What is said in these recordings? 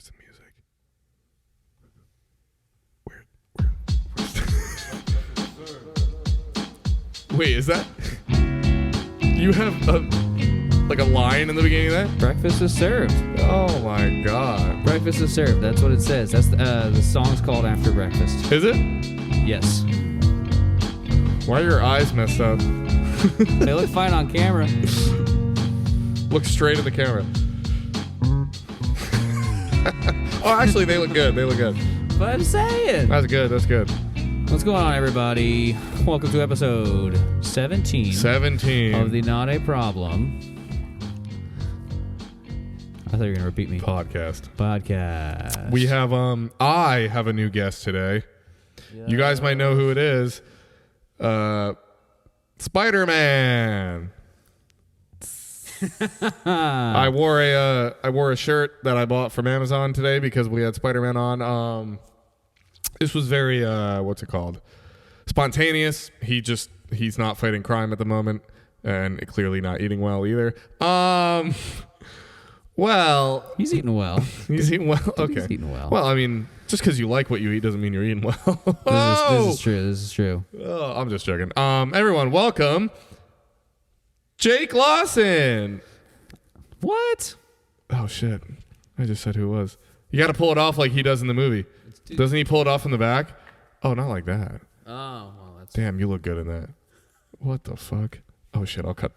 Where's the music? Wait, is that... You have a line in the beginning of that? Breakfast is served. Oh my god. Breakfast is served. That's what it says. That's the song's called After Breakfast. Is it? Yes. Why are your eyes messed up? They look fine on camera. Look straight at the camera. Oh, actually, they look good. They look good. But I'm saying. That's good. That's good. What's going on, everybody? Welcome to episode 17. 17. Of the Not a Problem. I thought you were going to repeat me. Podcast. We have, I have a new guest today. Yeah. You guys might know who it is. Spider-Man. I wore a shirt that I bought from Amazon today because we had Spider-Man on. This was very what's it called? Spontaneous. He's not fighting crime at the moment, and clearly not eating well either. Well, he's eating well. He's eating well. Okay. He's eating well. Well, I mean, just because you like what you eat doesn't mean you're eating well. This is true. Oh, I'm just joking. Everyone, welcome, Jake Lawson. What? Oh shit! I just said who it was. You got to pull it off like he does in the movie. Doesn't he pull it off from the back? Oh, not like that. Oh, well, that's... Damn, you look good in that. What the fuck? Oh shit! I'll cut.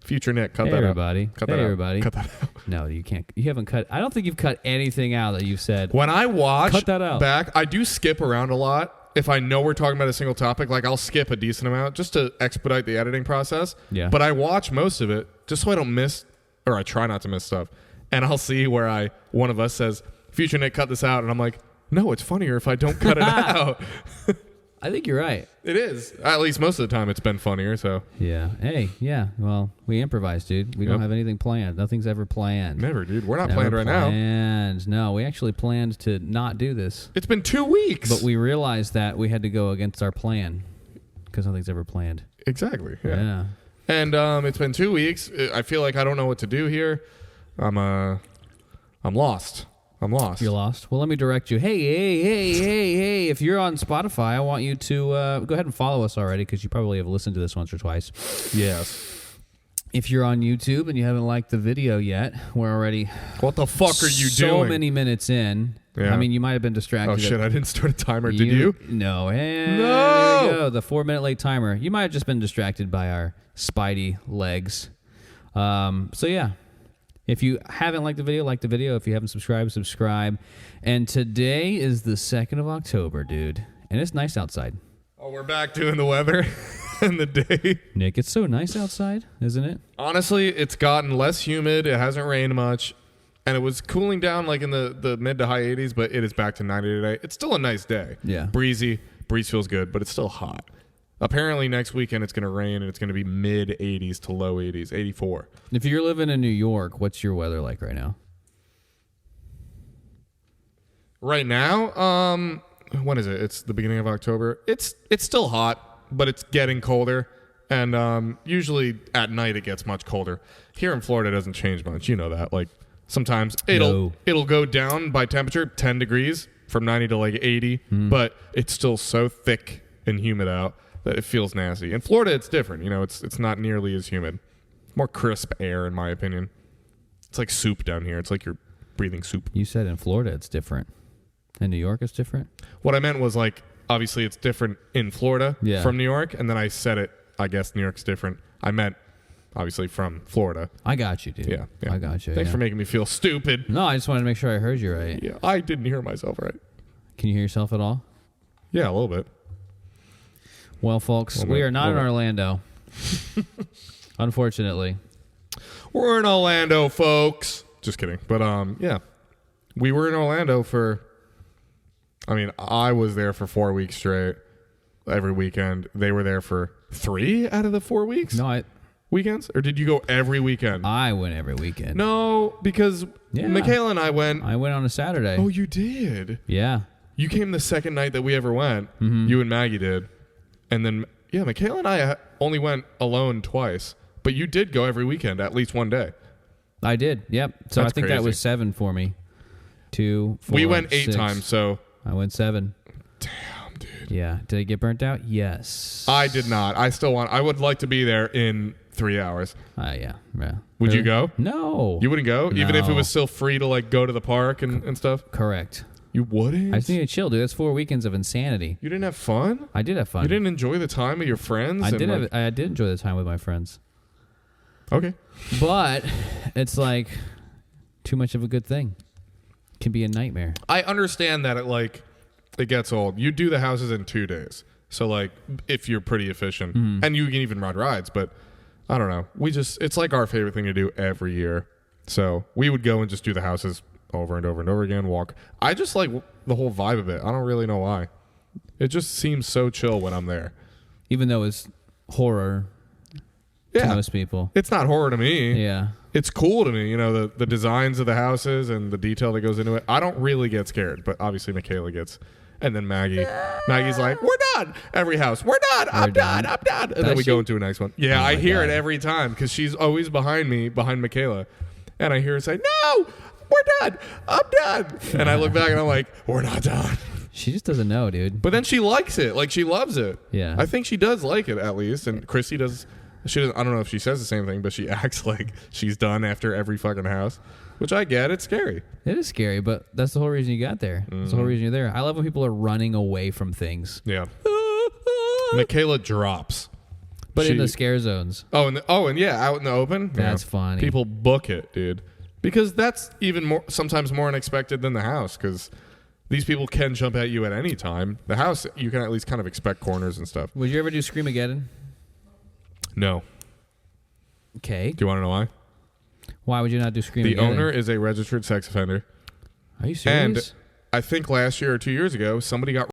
Future Nick, cut hey that everybody. out. Cut hey that everybody. out. Cut that out. No, you can't. You haven't cut. I don't think you've cut anything out that you've said. When I watch cut that out. Back, I do skip around a lot. If I know we're talking about a single topic, like I'll skip a decent amount just to expedite the editing process. Yeah. But I watch most of it just so I don't miss, or I try not to miss stuff. And I'll see where one of us says, Future Nick, cut this out. And I'm like, no, it's funnier if I don't cut it out. I think you're right. It is. At least most of the time it's been funnier, so. Yeah. Hey, yeah. Well, we improvise, dude. We don't have anything planned. Nothing's ever planned. Never, dude. We're not planned right now. No, we actually planned to not do this. It's been 2 weeks. But we realized that we had to go against our plan because nothing's ever planned. Exactly. Yeah. And it's been 2 weeks. I feel like I don't know what to do here. I'm lost. I'm lost. You're lost? Well, let me direct you. Hey. If you're on Spotify, I want you to go ahead and follow us already because you probably have listened to this once or twice. Yes. If you're on YouTube and you haven't liked the video yet, we're already... What the fuck are you doing? So many minutes in. Yeah. I mean, you might have been distracted. Oh, shit. I didn't start a timer. Did you? No. And no! There we go. The 4-minute late timer. You might have just been distracted by our Spidey legs. So, yeah. If you haven't liked the video, like the video. If you haven't subscribed, subscribe. And today is the 2nd of October, dude. And it's nice outside. Oh, we're back doing the weather and the day. Nick, it's so nice outside, isn't it? Honestly, it's gotten less humid. It hasn't rained much. And it was cooling down like in the mid to high 80s, but it is back to 90 today. It's still a nice day. Yeah. Breezy. Breeze feels good, but it's still hot. Apparently next weekend it's going to rain and it's going to be mid 80s to low 80s, 84. If you're living in New York, what's your weather like right now? Right now, when is it? It's the beginning of October. It's still hot, but it's getting colder. And usually at night it gets much colder. Here in Florida it doesn't change much. You know that. Like sometimes it'll go down by temperature 10 degrees from 90 to like 80, but it's still so thick and humid out that it feels nasty. In Florida, it's different. You know, it's not nearly as humid. More crisp air, in my opinion. It's like soup down here. It's like you're breathing soup. You said in Florida it's different. In New York it's different? What I meant was like, obviously it's different in Florida from New York, and then I said it, I guess New York's different. I meant, obviously, from Florida. I got you, dude. Yeah. I got you. Thanks for making me feel stupid. No, I just wanted to make sure I heard you right. Yeah, I didn't hear myself right. Can you hear yourself at all? Yeah, a little bit. Well, folks, we are not in Orlando. Unfortunately. We're in Orlando, folks. Just kidding. But, yeah. We were in Orlando I was there for 4 weeks straight. Every weekend. They were there for 3 out of the 4 weeks? No, Weekends? Or did you go every weekend? I went every weekend. No, because Michaela and I went. I went on a Saturday. Oh, you did? Yeah. You came the second night that we ever went. Mm-hmm. You and Maggie did. And then, Michaela and I only went alone twice. But you did go every weekend, at least one day. I did, yep. So That's I think crazy. that was 7 for me. 2, 4, We went 8 6. times, so. I went 7. Damn, dude. Yeah. Did I get burnt out? Yes. I did not. I would like to be there in 3 hours. Yeah. Would you go? No. You wouldn't go? Even if it No. was still free to like go to the park and stuff? Correct. You wouldn't? I just need to chill, dude. That's 4 weekends of insanity. You didn't have fun? I did have fun. You didn't enjoy the time with your friends? I did enjoy the time with my friends. Okay. But it's like too much of a good thing. Can be a nightmare. I understand that it gets old. You do the houses in 2 days. So like if you're pretty efficient and you can even ride rides, but I don't know. It's like our favorite thing to do every year. So we would go and just do the houses over and over and over again, walk. I just like the whole vibe of it. I don't really know why. It just seems so chill when I'm there. Even though it's horror to most people. It's not horror to me. Yeah. It's cool to me, the designs of the houses and the detail that goes into it. I don't really get scared, but obviously Michaela gets. And then Maggie's like, we're done. Every house, we're done. I'm done. And then we go into a next one. Yeah, I hear it every time because she's always behind Michaela. And I hear her say, no, we're done. I'm done. And I look back and I'm like, we're not done. She just doesn't know, dude. But then she likes it. Like, she loves it. Yeah. I think she does like it at least. And Chrissy does. She doesn't, I don't know if she says the same thing, but she acts like she's done after every fucking house. Which I get. It's scary. It is scary, but that's the whole reason you got there. That's the whole reason you're there. I love when people are running away from things. Yeah. Michaela drops. But in the scare zones. Oh, and yeah, out in the open. That's funny. People book it, dude. Because that's even sometimes more unexpected than the house, because these people can jump at you at any time. The house, you can at least kind of expect corners and stuff. Would you ever do Screamageddon? No. Okay. Do you want to know why? Why would you not do Screamageddon? The owner is a registered sex offender. Are you serious? And I think last year or 2 years ago, somebody got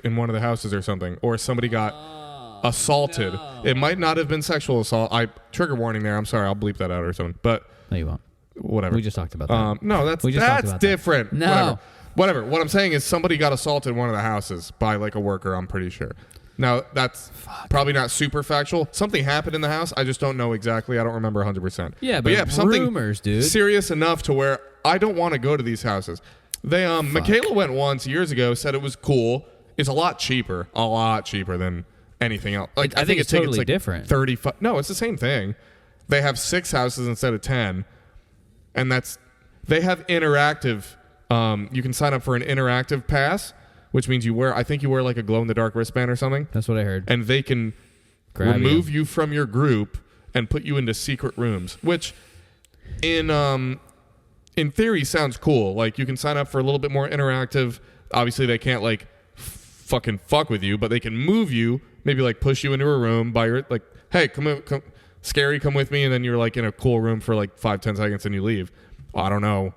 in one of the houses or something, or somebody got assaulted. No. It might not have been sexual assault. Trigger warning there. I'm sorry. I'll bleep that out or something. But no, you won't. Whatever. We just talked about that. No, that's different. No. Whatever. What I'm saying is somebody got assaulted in one of the houses by like a worker, I'm pretty sure. Now, that's probably not super factual. Something happened in the house. I just don't know exactly. I don't remember 100%. Yeah, but something rumors, dude. Serious enough to where I don't want to go to these houses. Michaela went once years ago, said it was cool. It's a lot cheaper than anything else. Like I think it's totally different. 35. No, it's the same thing. They have 6 houses instead of 10, and they have interactive. You can sign up for an interactive pass, which means you wear like a glow-in-the-dark wristband or something. That's what I heard. And they can remove you from your group and put you into secret rooms, which in theory sounds cool. Like, you can sign up for a little bit more interactive. Obviously, they can't, like, fucking fuck with you, but they can move you, maybe, like, push you into a room by your, like, hey, come, Scary, come with me, and then you're, like, in a cool room for, like, 5-10 seconds and you leave. I don't know.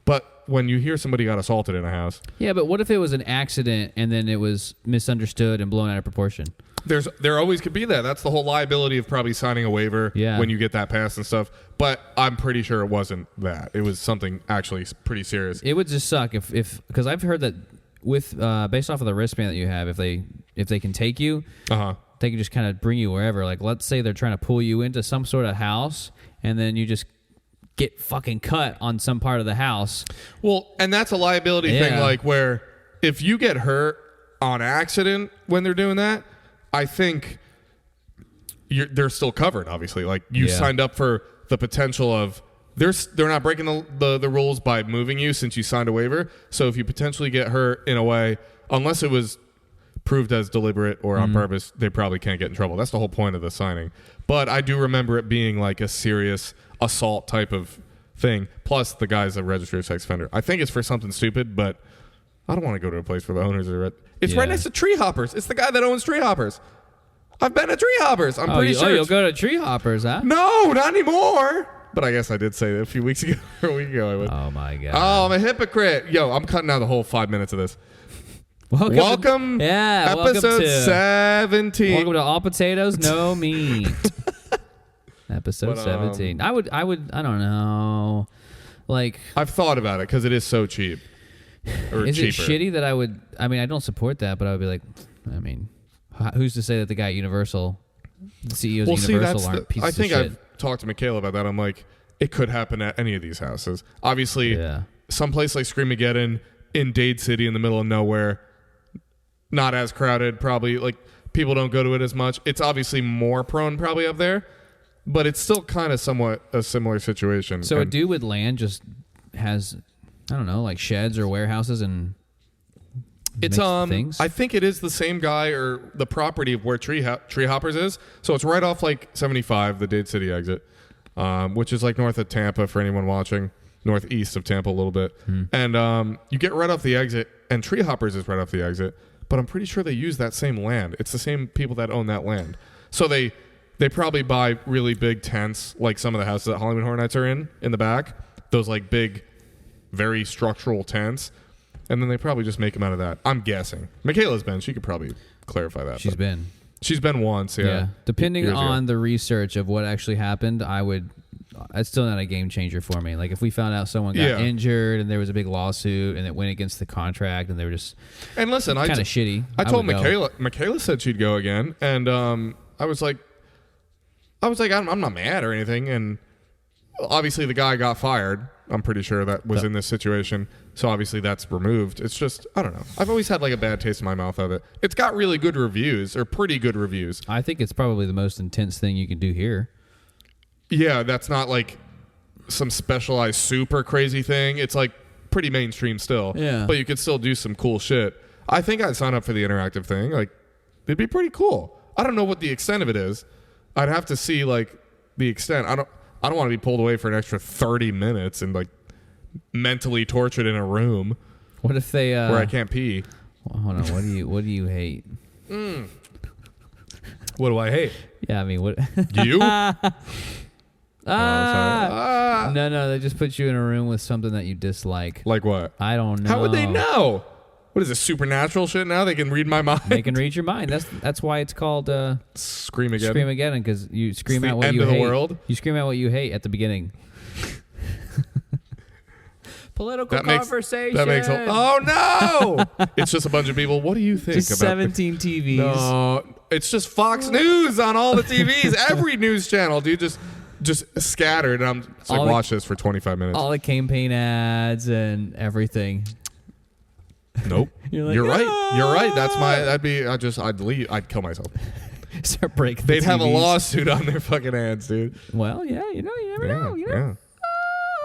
But when you hear somebody got assaulted in a house. Yeah, but what if it was an accident and then it was misunderstood and blown out of proportion? There always could be that. That's the whole liability of probably signing a waiver when you get that pass and stuff. But I'm pretty sure it wasn't that. It was something actually pretty serious. It would just suck if because I've heard that with based off of the wristband that you have, if they can take you, they can just kind of bring you wherever. Like, let's say they're trying to pull you into some sort of house, and then you just get fucking cut on some part of the house. Well, and that's a liability thing, like where if you get hurt on accident when they're doing that, I think they're still covered, obviously. Like, you signed up for the potential of they're not breaking the rules by moving you since you signed a waiver. So if you potentially get hurt in a way, unless it was proved as deliberate or on purpose, they probably can't get in trouble. That's the whole point of the signing. But I do remember it being like a serious assault type of thing. Plus, the guy's a registered sex offender. I think it's for something stupid, but I don't want to go to a place where the owners are. It's right next to Tree Hoppers. It's the guy that owns Tree Hoppers. I've been at Tree Hoppers. I'm pretty sure. Oh, you'll go to Tree Hoppers, huh? No, not anymore. But I guess I did say that a few weeks ago or a week ago. I would. Oh my god. Oh, I'm a hypocrite. Yo, I'm cutting out the whole 5 minutes of this. Welcome. Episode 17. Welcome to All Potatoes, No Meat. Episode 17. I don't know. Like, I've thought about it because it is so cheap. Or is cheaper. It shitty that I don't support that, but I would be like, who's to say that the guy at Universal, the CEOs of Universal aren't pieces of shit? I've talked to Michaela about that. I'm like, it could happen at any of these houses. Obviously, someplace like Screamageddon in Dade City in the middle of nowhere, not as crowded, probably like people don't go to it as much. It's obviously more prone probably up there, but it's still kind of somewhat a similar situation. So a dude with land just has, I don't know, like sheds or warehouses and it's things? I think it is the same guy or the property of where Tree Hoppers is. So it's right off like 75, the Dade City exit, which is like north of Tampa for anyone watching, northeast of Tampa a little bit. And you get right off the exit, and Tree Hoppers is right off the exit. But I'm pretty sure they use that same land. It's the same people that own that land. So they probably buy really big tents, like some of the houses that Hollywood Horror Nights are in the back. Those like big, very structural tents. And then they probably just make them out of that. I'm guessing. Michaela's been. She could probably clarify that. She's been. She's been once, yeah. Depending on the research of what actually happened, it's still not a game changer for me. Like if we found out someone got injured and there was a big lawsuit and it went against the contract and they were just kind of shitty. I told Michaela. Michaela said she'd go again, and I was like, I'm not mad or anything. And obviously the guy got fired. I'm pretty sure that was in this situation. So obviously that's removed. It's just, I don't know. I've always had like a bad taste in my mouth of it. It's got really good reviews, or pretty good reviews. I think it's probably the most intense thing you can do here. Yeah, that's not like some specialized super crazy thing. It's like pretty mainstream still. Yeah. But you could still do some cool shit. I think I'd sign up for the interactive thing. Like, it'd be pretty cool. I don't know what the extent of it is. I'd have to see like the extent. I don't want to be pulled away for an extra 30 minutes and like mentally tortured in a room. What if they where I can't pee? Well, hold on. What do you hate? What do I hate? Yeah, I mean, what you? No, they just put you in a room with something that you dislike. Like what? I don't know. How would they know? What is this, supernatural shit now? They can read my mind? They can read your mind. That's why it's called Screamageddon. Screamageddon, because you scream it's out the what end you of hate. The world? You scream out what you hate at the beginning. Political conversation. That makes oh no! It's just a bunch of people. What do you think just about 17 TVs? No, it's just Fox News on all the TVs. Every news channel, dude, just scattered. And I'm just like, watch this for 25 minutes. All the campaign ads and everything. Nope. You're right. You're right. That's my. I'd leave. I'd kill myself. Start breaking. They'd have a lawsuit on their fucking ads, dude. Well, yeah, you never know. Yeah.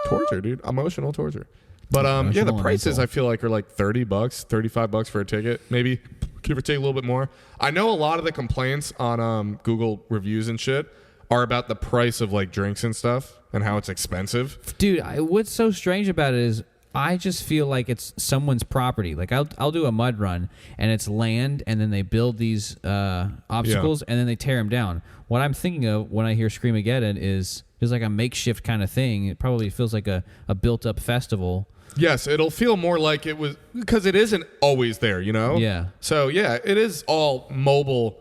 Torture, dude. Emotional torture. But the prices I feel like are like $30, $35 for a ticket, maybe give or take a little bit more. I know a lot of the complaints on Google reviews and shit are about the price of like drinks and stuff and how it's expensive. Dude, what's so strange about it is I just feel like it's someone's property. Like I'll do a mud run and it's land, and then they build these obstacles and then they tear them down. What I'm thinking of when I hear Screamageddon is like a makeshift kind of thing. It probably feels like a built-up festival. Yes, it'll feel more like it was, because it isn't always there, you know? Yeah. So, yeah, it is all mobile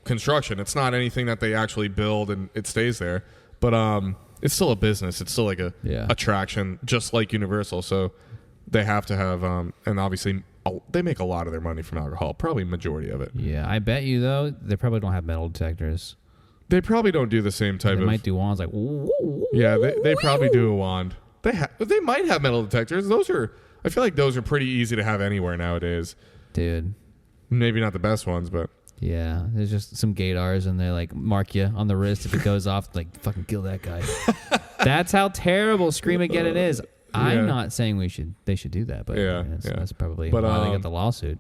construction. It's not anything that they actually build and it stays there. But it's still a business. It's still like a attraction, just like Universal. So they have to have, and obviously they make a lot of their money from alcohol, probably majority of it. Yeah, I bet you, though, they probably don't have metal detectors. They probably don't do the same type of... They might do wands like... Yeah, they probably do a wand. They might have metal detectors. I feel like those are pretty easy to have anywhere nowadays. Dude. Maybe not the best ones, but... Yeah, there's just some gaydars, and they like mark you on the wrist if it goes off. Like, fucking kill that guy. That's how terrible Screamageddon is. I'm not saying they should do that, but that's probably why they got the lawsuit.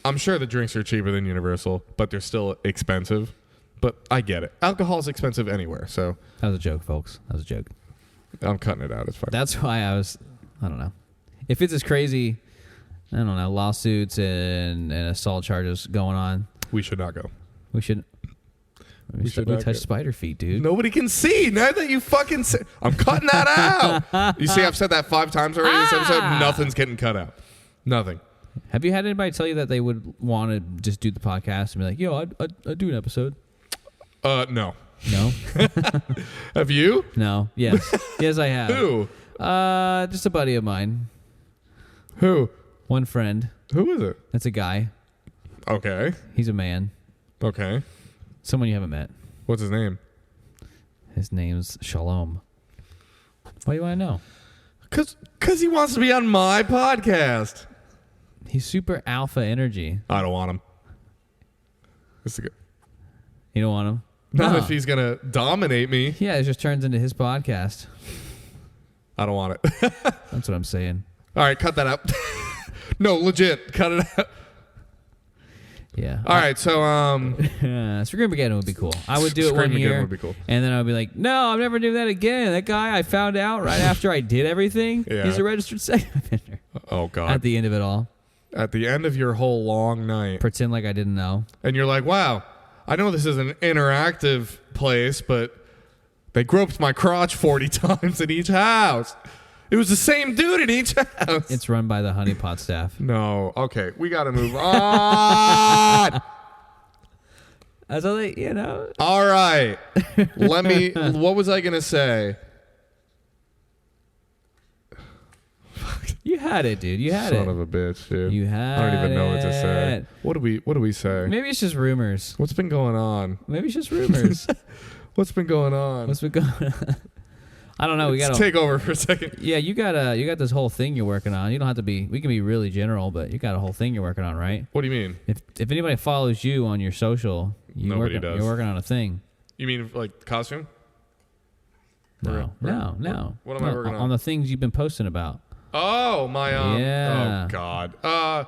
I'm sure the drinks are cheaper than Universal, but they're still expensive. But I get it. Alcohol is expensive anywhere, so... That was a joke, folks. That was a joke. I'm cutting it out. It's fine. That's why I don't know. If it's as crazy, I don't know, lawsuits and assault charges going on... We should not go. We should touch spider feet, dude. Nobody can see. Now that you fucking say... I'm cutting that out. You see, I've said that 5 times already this episode. Nothing's getting cut out. Nothing. Have you had anybody tell you that they would want to just do the podcast and be like, yo, I'd do an episode? No. No? Have you? No. Yes. Yes, I have. Who? Just a buddy of mine. Who? One friend. Who is it? That's a guy. Okay. He's a man. Okay. Someone you haven't met. What's his name? His name's Shalom. Why do you want to know? Because Because he wants to be on my podcast. He's super alpha energy. I don't want him. This is good. You don't want him? Not No. if he's going to dominate me. Yeah, it just turns into his podcast. I don't want it. That's what I'm saying. All right, cut that out. No, legit, cut it out. Yeah. All right, so Screamageddon would be cool. I would do it one Screamageddon year, would be cool. and then I would be like, no, I'm never doing that again. That guy I found out right after I did everything, Yeah. he's a registered sex offender. oh god. At the end of it all. At the end of your whole long night. Pretend like I didn't know. And you're like, wow, I know this is an interactive place, but they groped my crotch 40 times in each house. It was the same dude in each house. It's run by the honeypot staff. No. Okay, we got to move on. That's all they, you know. All right. What was I going to say? You had it, dude. You had Son it. of a bitch, dude. You had I don't even know what to say. it. What do we say? Maybe it's just rumors. What's been going on? Maybe it's just rumors. What's been going on? What's been going on? I don't know. We Let's got take over for a second. Yeah, you got this whole thing you're working on. You don't have to be. We can be really general, but you got a whole thing you're working on, right? What do you mean? If anybody follows you on your social, Nobody does. You're working on a thing. You mean like costume? No. What am I working on? On the things you've been posting about. Oh, my Yeah. Oh god.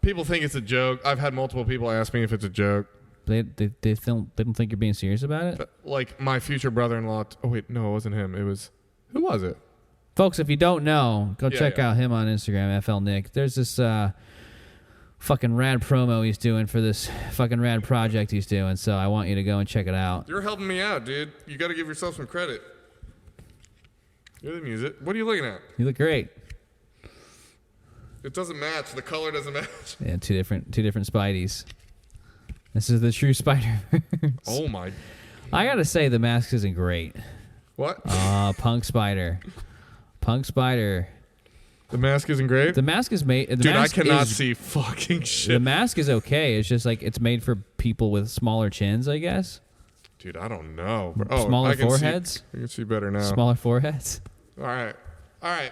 People think it's a joke. I've had multiple people ask me if it's a joke. They don't think you're being serious about it? Like my future brother-in-law. Oh wait, no, it wasn't him. It was who was it? Folks, if you don't know, go check yeah. out him on Instagram, FL Nick. There's this fucking rad promo he's doing for this fucking rad project he's doing, so I want you to go and check it out. You're helping me out, dude. You got to give yourself some credit. You're the music. What are you looking at? You look great. It doesn't match. The color doesn't match. Yeah, two different Spideys. This is the true Spider. Oh my. I gotta say the mask isn't great. What? Punk Spider. Punk Spider. The mask isn't great? The mask is made. Dude, I cannot see fucking shit. The mask is okay. It's just like it's made for people with smaller chins, I guess. Dude, I don't know. Smaller I can foreheads? I can see better now. Smaller foreheads. All right. Are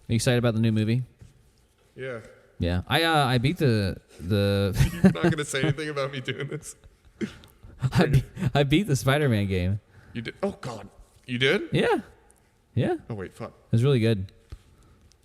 you excited about the new movie? Yeah. Yeah. I beat the You're not going to say anything about me doing this? I beat the Spider-Man game. You did? Oh, God. You did? Yeah. Yeah. Oh, wait, fuck. It was really good.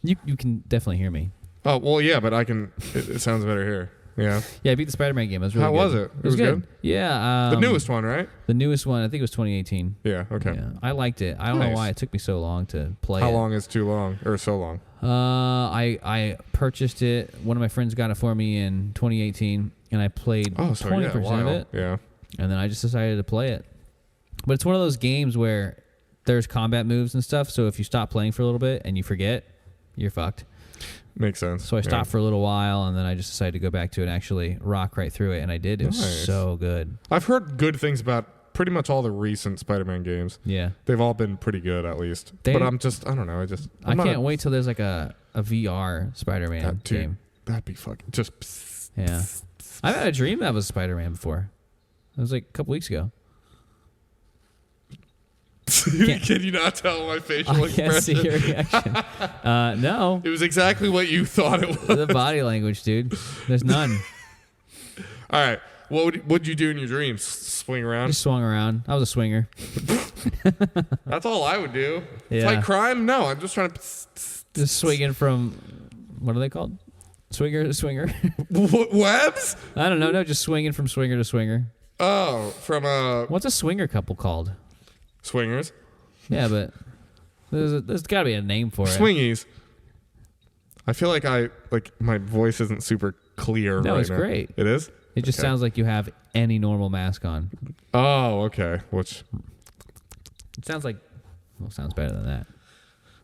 You can definitely hear me. Oh, well, yeah, but I can. It sounds better here. Yeah. Yeah, I beat the Spider-Man game. It was really How good. was it? It was good? Yeah. The newest one, right? The newest one, I think it was 2018. Yeah, okay. Yeah, I liked it. I don't know Nice. why it took me so long to play it. How long is too long? Or so long? I purchased it. One of my friends got it for me in 2018, and I played 20% of it. Yeah. And then I just decided to play it. But it's one of those games where there's combat moves and stuff, so if you stop playing for a little bit and you forget, you're fucked. Makes sense. So I stopped for a little while, and then I just decided to go back to it and actually rock right through it, and I did. It was so good. I've heard good things about pretty much all the recent Spider-Man games. Yeah. They've all been pretty good, at least. But I don't know. I can't wait till there's like a VR Spider-Man game. That'd be fucking just... Yeah. I've had a dream that was Spider-Man before. It was like a couple weeks ago. Can you not tell my facial expression? I can't see your reaction. No. It was exactly what you thought it was. The body language, dude. There's none. All right. What'd you do in your dreams? Swing around? Just swung around. I was a swinger. That's all I would do. Yeah. Fight crime? No, I'm just trying to... Just swinging from... What are they called? Swinger to swinger? Webs? I don't know. No, just swinging from swinger to swinger. Oh, from What's a swinger couple called? Swingers. Yeah, but there's got to be a name for it. Swingies. I feel like my voice isn't super clear. No, right it's now. great. It is? It just sounds like you have any normal mask on. Oh, okay. Which it sounds like... Well, sounds better than that.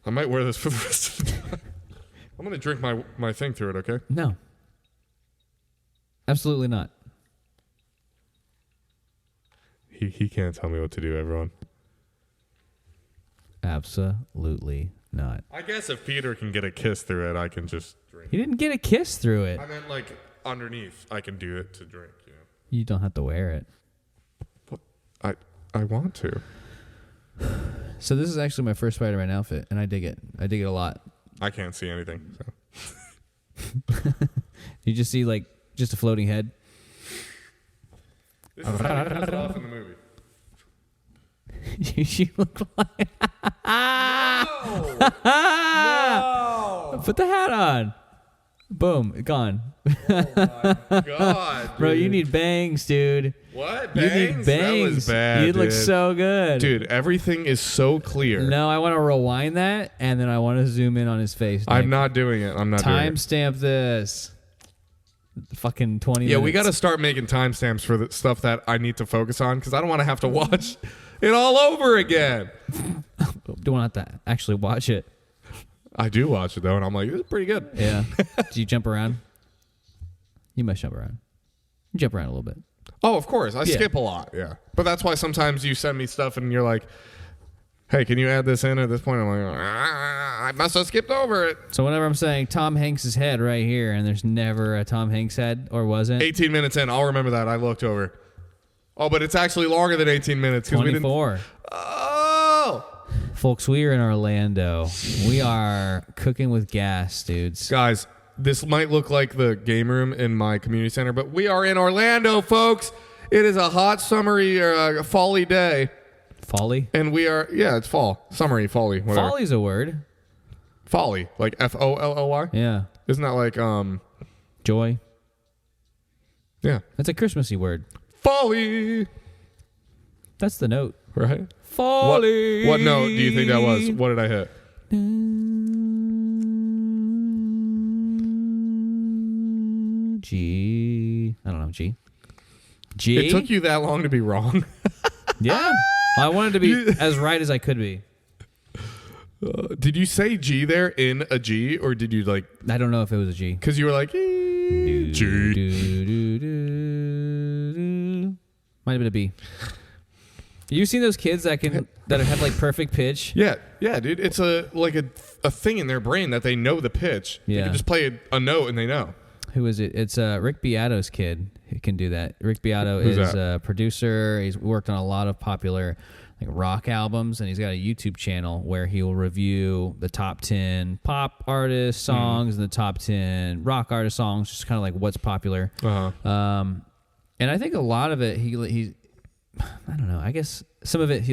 I might wear this for the rest of the time. I'm going to drink my thing through it, okay? No. Absolutely not. He can't tell me what to do, everyone. Absolutely not. I guess if Peter can get a kiss through it, I can just drink. He didn't get a kiss through it. I meant like underneath. I can do it to drink, you know. You don't have to wear it. But I want to. So this is actually my first Spider-Man outfit, and I dig it. I dig it a lot. I can't see anything. So. You just see like just a floating head. This is how he comes off in the movie. You look like. No! No! Put the hat on. Boom, gone. Oh my god, dude. Bro, you need bangs, dude. What? You Bangs? need bangs. That was bad, You'd look dude. so good. Dude, everything is so clear. No, I want to rewind that, and then I want to zoom in on his face. Nick. I'm not doing it. I'm not doing it. Timestamp this. Fucking 20 Yeah, minutes. we got to start making timestamps for the stuff that I need to focus on because I don't want to have to watch it all over again. Don't want to actually watch it. I do watch it, though, and I'm like, this is pretty good. Yeah. Do you jump around? You must jump around. You jump around a little bit. Oh, of course. I skip a lot, yeah. But that's why sometimes you send me stuff and you're like, hey, can you add this in at this point? I'm like, I must have skipped over it. So whenever I'm saying Tom Hanks' head right here, and there's never a Tom Hanks head, or wasn't? 18 minutes in, I'll remember that. I looked over. Oh, but it's actually longer than 18 minutes. 24. Oh! Folks, we are in Orlando. We are cooking with gas, dudes. Guys, this might look like the game room in my community center, but we are in Orlando, folks. It is a hot, summery, fall-y day. Folly? And we are, yeah, it's fall. Summery, fall-y, whatever. Folly's a word. Folly, like Folly? Yeah. Isn't that like, Joy. yeah. That's a Christmassy word. Folly! That's the note. Right? Folly. What note do you think that was? What did I hit? G. I don't know. G. G. It took you that long to be wrong. Yeah. I wanted to be as right as I could be. Did you say G there in a G, or did you like? I don't know if it was a G. Because you were like G. Might have been a B. You seen those kids that have like perfect pitch? Yeah, dude. It's a thing in their brain that they know the pitch. Yeah. You can just play a note and they know. Who is it? It's Rick Beato's kid who can do that. Rick Biatto Who's is that? a producer. He's worked on a lot of popular like rock albums, and he's got a YouTube channel where he will review the top 10 pop artist songs and the top 10 rock artist songs, just kind of like what's popular. Uh-huh. And I think a lot of it, he I don't know. I guess some of it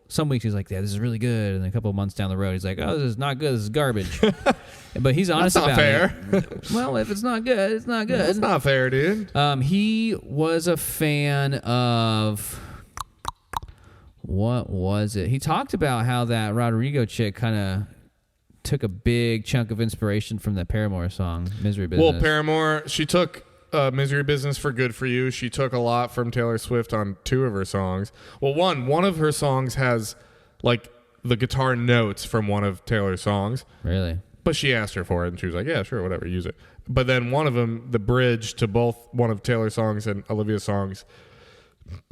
some weeks he's like, yeah, this is really good. And then a couple of months down the road, he's like, oh, this is not good. This is garbage. But he's honest That's not about fair. it. Well, if it's not good, it's not good. That's not fair, dude. He was a fan of, what was it? He talked about how that Rodrigo chick kind of took a big chunk of inspiration from that Paramore song, Misery Business. Well, Paramore, she took Misery Business for Good For You. She took a lot from Taylor Swift on 2 of her songs. Well, one of her songs has like the guitar notes from one of Taylor's songs. Really? But she asked her for it, and she was like, yeah, sure, whatever, use it. But then one of them, the bridge to both one of Taylor's songs and Olivia's songs,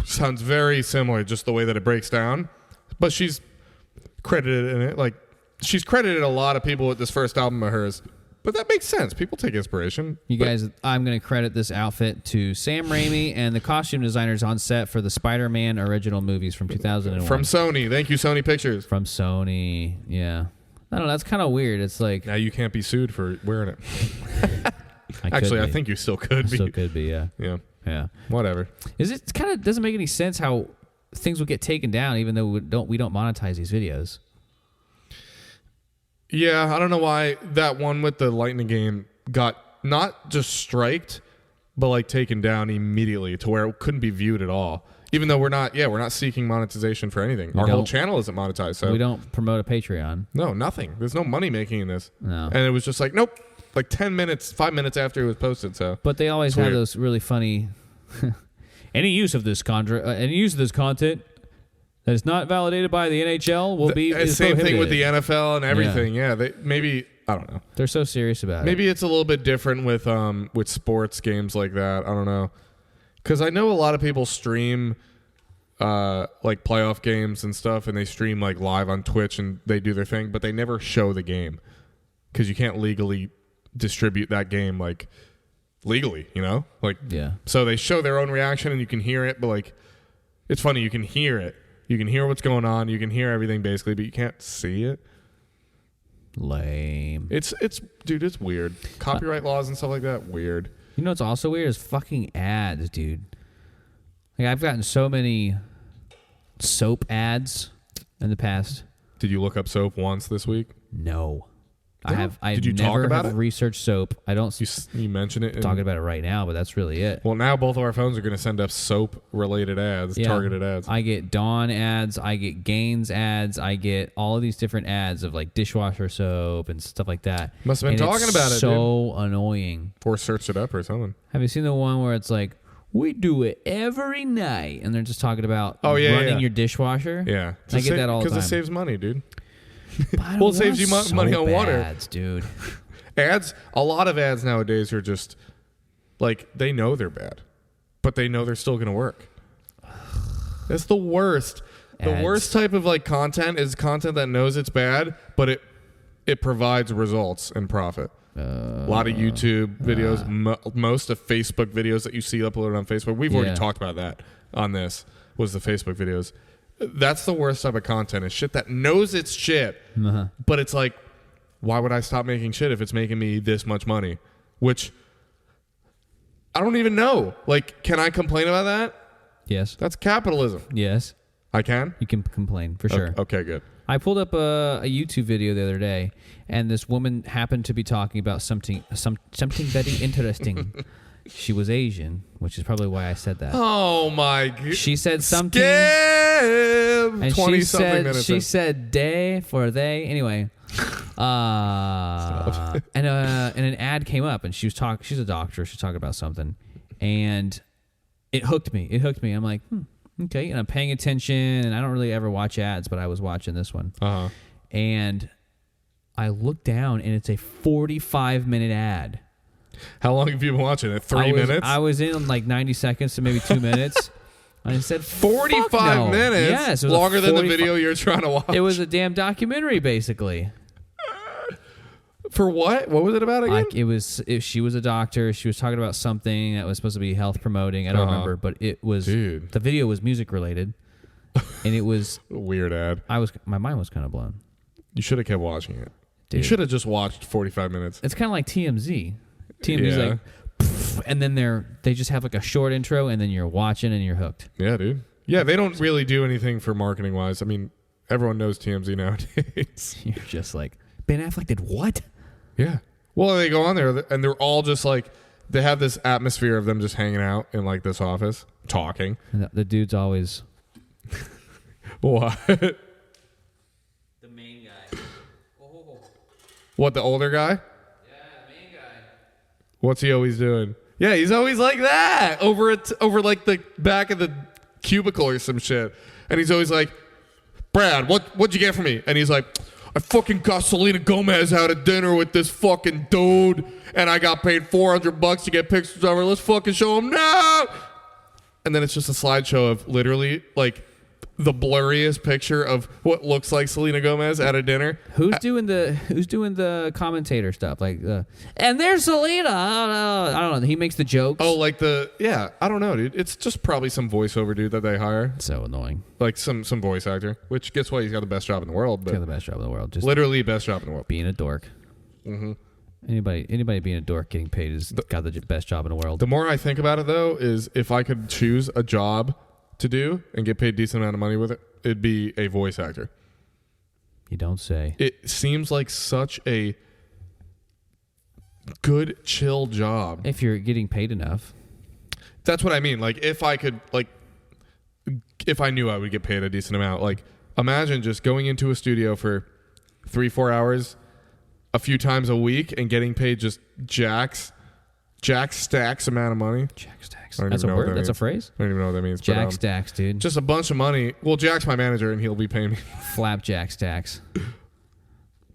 sounds very similar, just the way that it breaks down. But she's credited in it. Like, she's credited a lot of people with this first album of hers. But that makes sense. People take inspiration. You guys, I'm going to credit this outfit to Sam Raimi and the costume designers on set for the Spider-Man original movies from 2001. From Sony. Thank you, Sony Pictures. From Sony, yeah. I don't know. That's kind of weird. It's like... Now you can't be sued for wearing it. Actually, I think you still could be. Still could be, yeah. Yeah. Yeah. Whatever. It kind of doesn't make any sense how things will get taken down even though we don't monetize these videos. Yeah, I don't know why that one with the Lightning game got not just striked, but like taken down immediately to where it couldn't be viewed at all. Even though we're not seeking monetization for anything. Our whole channel isn't monetized. So we don't promote a Patreon. No, nothing. There's no money making in this. No. And it was just like, nope. Like 5 minutes after it was posted. So, but they always have those really funny. Any use of this content that is not validated by the NHL will be same thing with prohibited. the NFL and everything. Yeah, they maybe I don't know. They're so serious about it. Maybe it's a little bit different with sports games like that. I don't know, because I know a lot of people stream like playoff games and stuff, and they stream like live on Twitch and they do their thing, but they never show the game because you can't legally distribute that game like legally, you know? Like, yeah. So they show their own reaction and you can hear it, but like, it's funny, you can hear it, You can hear what's going on. You can hear everything basically, but you can't see it. Lame. Dude, it's weird. Copyright laws and stuff like that, weird. You know what's also weird is fucking ads, dude. Like, I've gotten so many soap ads in the past. Did you look up soap once this week? No. Yeah. I Did you never talk about have it? researched soap. I don't You mentioned it. talking about it right now, but that's really it. Well, now both of our phones are going to send us soap-related ads, Yeah. targeted ads. I get Dawn ads, I get Gaines ads, I get all of these different ads of like dishwasher soap and stuff like that. Must have been And talking it's about it, so annoying. Or searched it up or something. Have you seen the one where it's like, we do it every night, and they're just talking about yeah, running yeah. your dishwasher? Yeah. I get that all the time. Because it saves money, dude. But I don't Well, it saves you want money on soap water. ads, dude. Ads, a lot of ads nowadays are just, like, they know they're bad, but they know they're still going to work. That's the worst. The Ads. worst type of, like, content is content that knows it's bad, but it provides results and profit. A lot of YouTube videos, most of Facebook videos that you see uploaded on Facebook. We've already talked about that on this, was the Facebook videos. That's the worst type of content, is shit that knows it's shit, but it's like, why would I stop making shit if it's making me this much money? Which, I don't even know. Like, can I complain about that? Yes. That's capitalism. Yes. I can? You can complain, for sure. Okay, good. I pulled up a YouTube video the other day, and this woman happened to be talking about something very interesting. She was Asian, which is probably why I said that. Oh, my God. She said something. Scam! And 20-something minutes she in. said they for they. Anyway. And an ad came up, and she was talking. She's a doctor. She's talking about something, and it hooked me. I'm like, okay. And I'm paying attention, and I don't really ever watch ads, but I was watching this one. And I look down, and it's a 45-minute ad. How long have you been watching it? 3 minutes? I was in like 90 seconds to maybe 2 minutes. I said 45 no. minutes? Yes, it was longer than the 45 video you're trying to watch. It was a damn documentary, basically. For what? What was it about again? Like she was a doctor. She was talking about something that was supposed to be health promoting. I don't remember, but it was. Dude. The video was music related, and it was a weird ad. My mind was kind of blown. You should have kept watching it. Dude. You should have just watched 45 minutes. It's kind of like TMZ. TMZ's like, pff, and then they just have like a short intro, and then you're watching and you're hooked. Yeah, dude. Yeah, they don't really do anything for marketing wise. I mean, everyone knows TMZ nowadays. You're just like, Ben Affleck did what? Yeah. Well, they go on there and they're all just like, they have this atmosphere of them just hanging out in like this office talking. And the dude's always What? the main guy. Oh. What, the older guy? Yeah, the main guy. What's he always doing? Yeah, he's always like that over like the back of the cubicle or some shit. And he's always like, Brad, what'd you get for me? And he's like, I fucking got Selena Gomez out at dinner with this fucking dude, and I got paid $400 to get pictures of her. Let's fucking show him now. And then it's just a slideshow of literally like the blurriest picture of what looks like Selena Gomez at a dinner. Who's doing the commentator stuff? Like, and there's Selena. I don't know. He makes the jokes. Oh, like I don't know, dude. It's just probably some voiceover dude that they hire. So annoying. Like some voice actor, which guess what? He's got the best job in the world. He's But got the best job in the world. Just literally best job in the world. being a dork. Mm-hmm. Anybody being a dork getting paid is got the best job in the world. The more I think about it, though, is if I could choose a job to do and get paid a decent amount of money with it, it'd be a voice actor. You don't say. It seems like such a good, chill job. If you're getting paid enough. That's what I mean. Like, if I could, like, if I knew I would get paid a decent amount, like, imagine just going into a studio for 3-4 hours a few times a week and getting paid just Jack Stacks amount of money. Jack Stacks. I don't That's even a know what word? that That's a means. phrase? I don't even know what that means. Jack but, Stacks, dude. Just a bunch of money. Well, Jack's my manager, and he'll be paying me. Flapjack Stacks.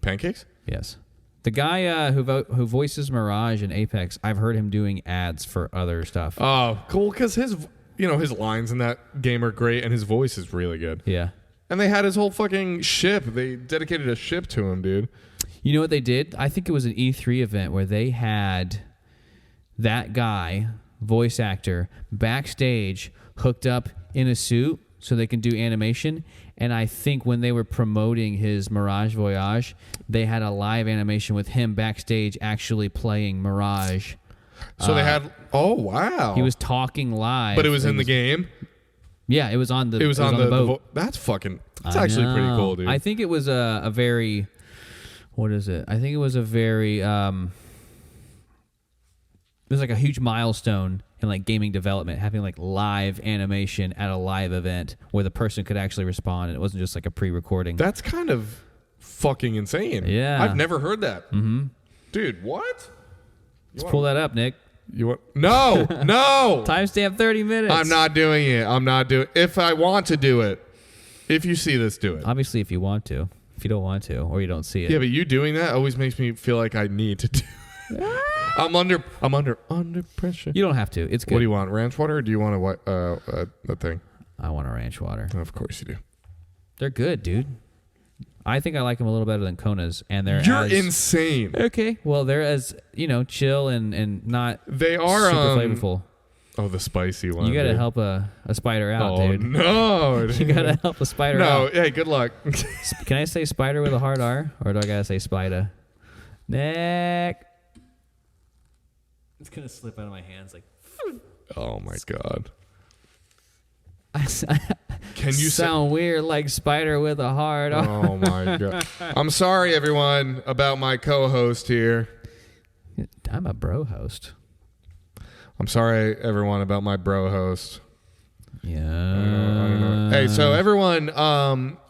Pancakes? Yes. The guy who voices Mirage in Apex, I've heard him doing ads for other stuff. Oh, cool. Because his lines in that game are great, and his voice is really good. Yeah. And they had his whole fucking ship. They dedicated a ship to him, dude. You know what they did? I think it was an E3 event where they had that guy, voice actor, backstage hooked up in a suit so they can do animation. And I think when they were promoting his Mirage Voyage, they had a live animation with him backstage actually playing Mirage. So they had. Oh wow! He was talking live, but it was in the game. Yeah, it was on the. It was on the boat. That's actually pretty know. cool, dude. I think it was a very. What is it? I think it was a very. It was like a huge milestone in like gaming development, having like live animation at a live event where the person could actually respond, and it wasn't just like a pre-recording. That's kind of fucking insane. Yeah, I've never heard that. Mm-hmm. Dude, what? Let's pull that up, Nick. You want? No. Timestamp 30 minutes. I'm not doing it. If I want to do it, if you see this, do it. Obviously, if you want to. If you don't want to, or you don't see it. Yeah, but you doing that always makes me feel like I need to do it. I'm under pressure. You don't have to. It's good. What do you want? Ranch water, or do you want a thing? I want a ranch water. Of course you do. They're good, dude. I think I like them a little better than Kona's, and You're insane. Okay, well they're as chill and not. They are super flavorful. Oh, the spicy one. You got to help a spider out, dude. No, you got to help a spider out. No, hey, good luck. Can I say spider with a hard R, or do I gotta say spider? Nick. It's gonna slip out of my hands like. Oh my god. Can you sound weird like spider with a hard R? Oh my god. I'm sorry everyone about my co-host here. I'm a bro host. I'm sorry everyone about my bro host. Yeah. I don't know. Hey, so everyone,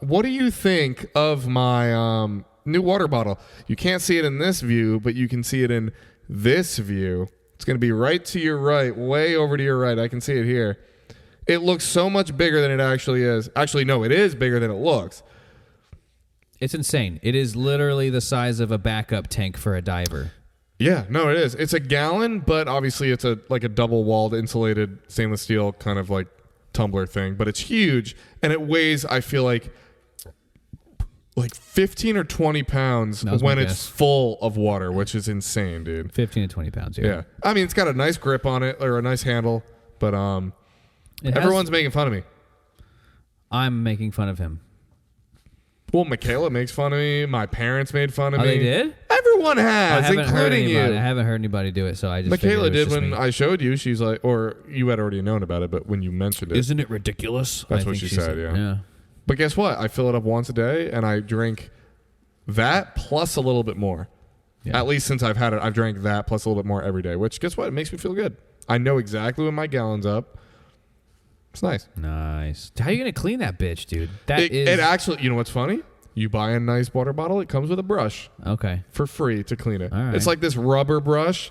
what do you think of my new water bottle? You can't see it in this view, but you can see it in this view. It's going to be right to your right, way over to your right. I can see it here. It looks so much bigger than it actually is. Actually, no, it is bigger than it looks. It's insane. It is literally the size of a backup tank for a diver. Yeah, no, it is. It's a gallon, but obviously it's a double-walled insulated stainless steel kind of like tumbler thing. But it's huge, and it weighs, I feel like 15 or 20 pounds when it's full of water, which is insane, dude. 15 to 20 pounds, yeah. I mean, it's got a nice grip on it, or a nice handle, but everyone's making fun of me. I'm making fun of him. Well, Michaela makes fun of me. My parents made fun of me. They did? Everyone has, including you. I haven't heard anybody do it, so I just Michaela did when I showed you. She's like, or you had already known about it, but when you mentioned it. Isn't it ridiculous? That's what she said, yeah. But guess what? I fill it up once a day, and I drink that plus a little bit more. Yeah. At least since I've had it, I've drank that plus a little bit more every day, which, guess what? It makes me feel good. I know exactly when my gallon's up. It's nice. Nice. How are you going to clean that bitch, dude? It actually, you know what's funny? You buy a nice water bottle, it comes with a brush. Okay. For free to clean it. All right. It's like this rubber brush,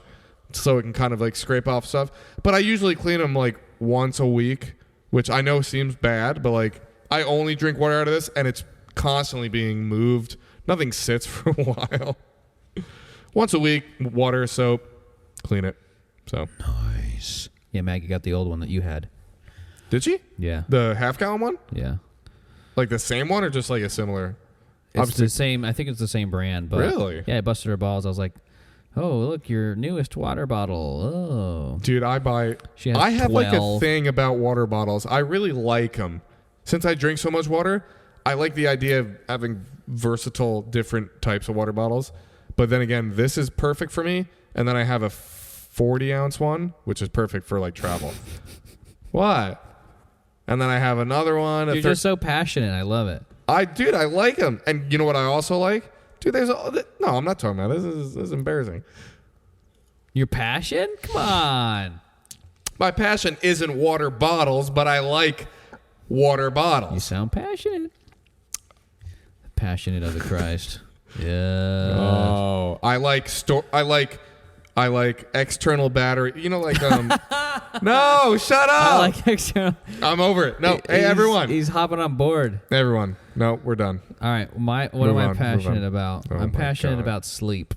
so it can kind of like scrape off stuff. But I usually clean them like once a week, which I know seems bad, but like I only drink water out of this, and it's constantly being moved. Nothing sits for a while. Once a week, water, soap, clean it. So nice. Yeah, Maggie got the old one that you had. Did she? Yeah. The half-gallon one? Yeah. Like the same one, or just like a similar? It's obviously the same. I think it's the same brand. But really? Yeah, I busted her balls. I was like, "Oh, look, your newest water bottle." Oh, dude, I have 12. like a thing about water bottles. I really like them. Since I drink so much water, I like the idea of having versatile, different types of water bottles. But then again, this is perfect for me. And then I have a 40-ounce one, which is perfect for like travel. What? And then I have another one. You're just so passionate. I love it. I like them. And you know what I also like? Dude, no, I'm not talking about it. This is embarrassing. Your passion? Come on. My passion isn't water bottles, but I like water bottles. You sound passionate. Passionate of the Christ. Yeah. Oh, I like external battery. You know, like no, shut up. I like external. I'm over it. No, hey everyone. He's hopping on board. Everyone. No, we're done. All right. What am I passionate about? I'm passionate about sleep.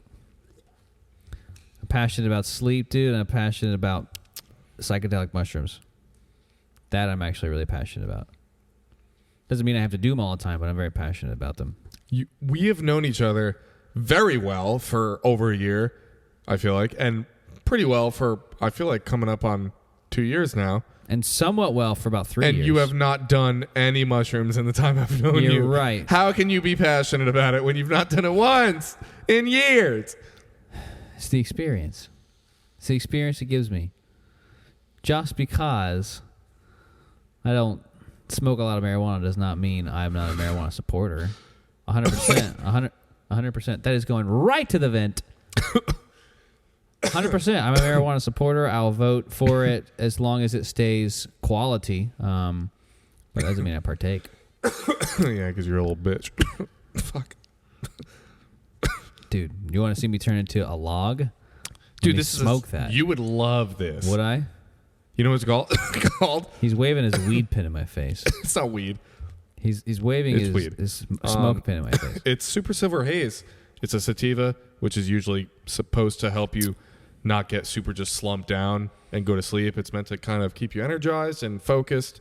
I'm passionate about sleep, dude. And I'm passionate about psychedelic mushrooms. That I'm actually really passionate about. Doesn't mean I have to do them all the time, but I'm very passionate about them. We have known each other very well for over a year, I feel like, and pretty well for, I feel like, coming up on 2 years now. and somewhat well for about 3 years. And you have not done any mushrooms in the time I've known you. You're right. How can you be passionate about it when you've not done it once in years? It's the experience. It's the experience it gives me. Just because I don't smoke a lot of marijuana does not mean I'm not a marijuana supporter. 100%. 100%. That is going right to the vent. 100%. I'm a marijuana supporter. I'll vote for it as long as it stays quality. But that doesn't mean I partake. Yeah, because you're a little bitch. Fuck. Dude, you want to see me turn into a log? Dude, this smoke that. You would love this. Would I? You know what it's called? He's waving his weed pin in my face. It's not weed. He's waving his smoke pin in my face. It's Super Silver Haze. It's a sativa, which is usually supposed to help you not get super just slumped down and go to sleep. It's meant to kind of keep you energized and focused.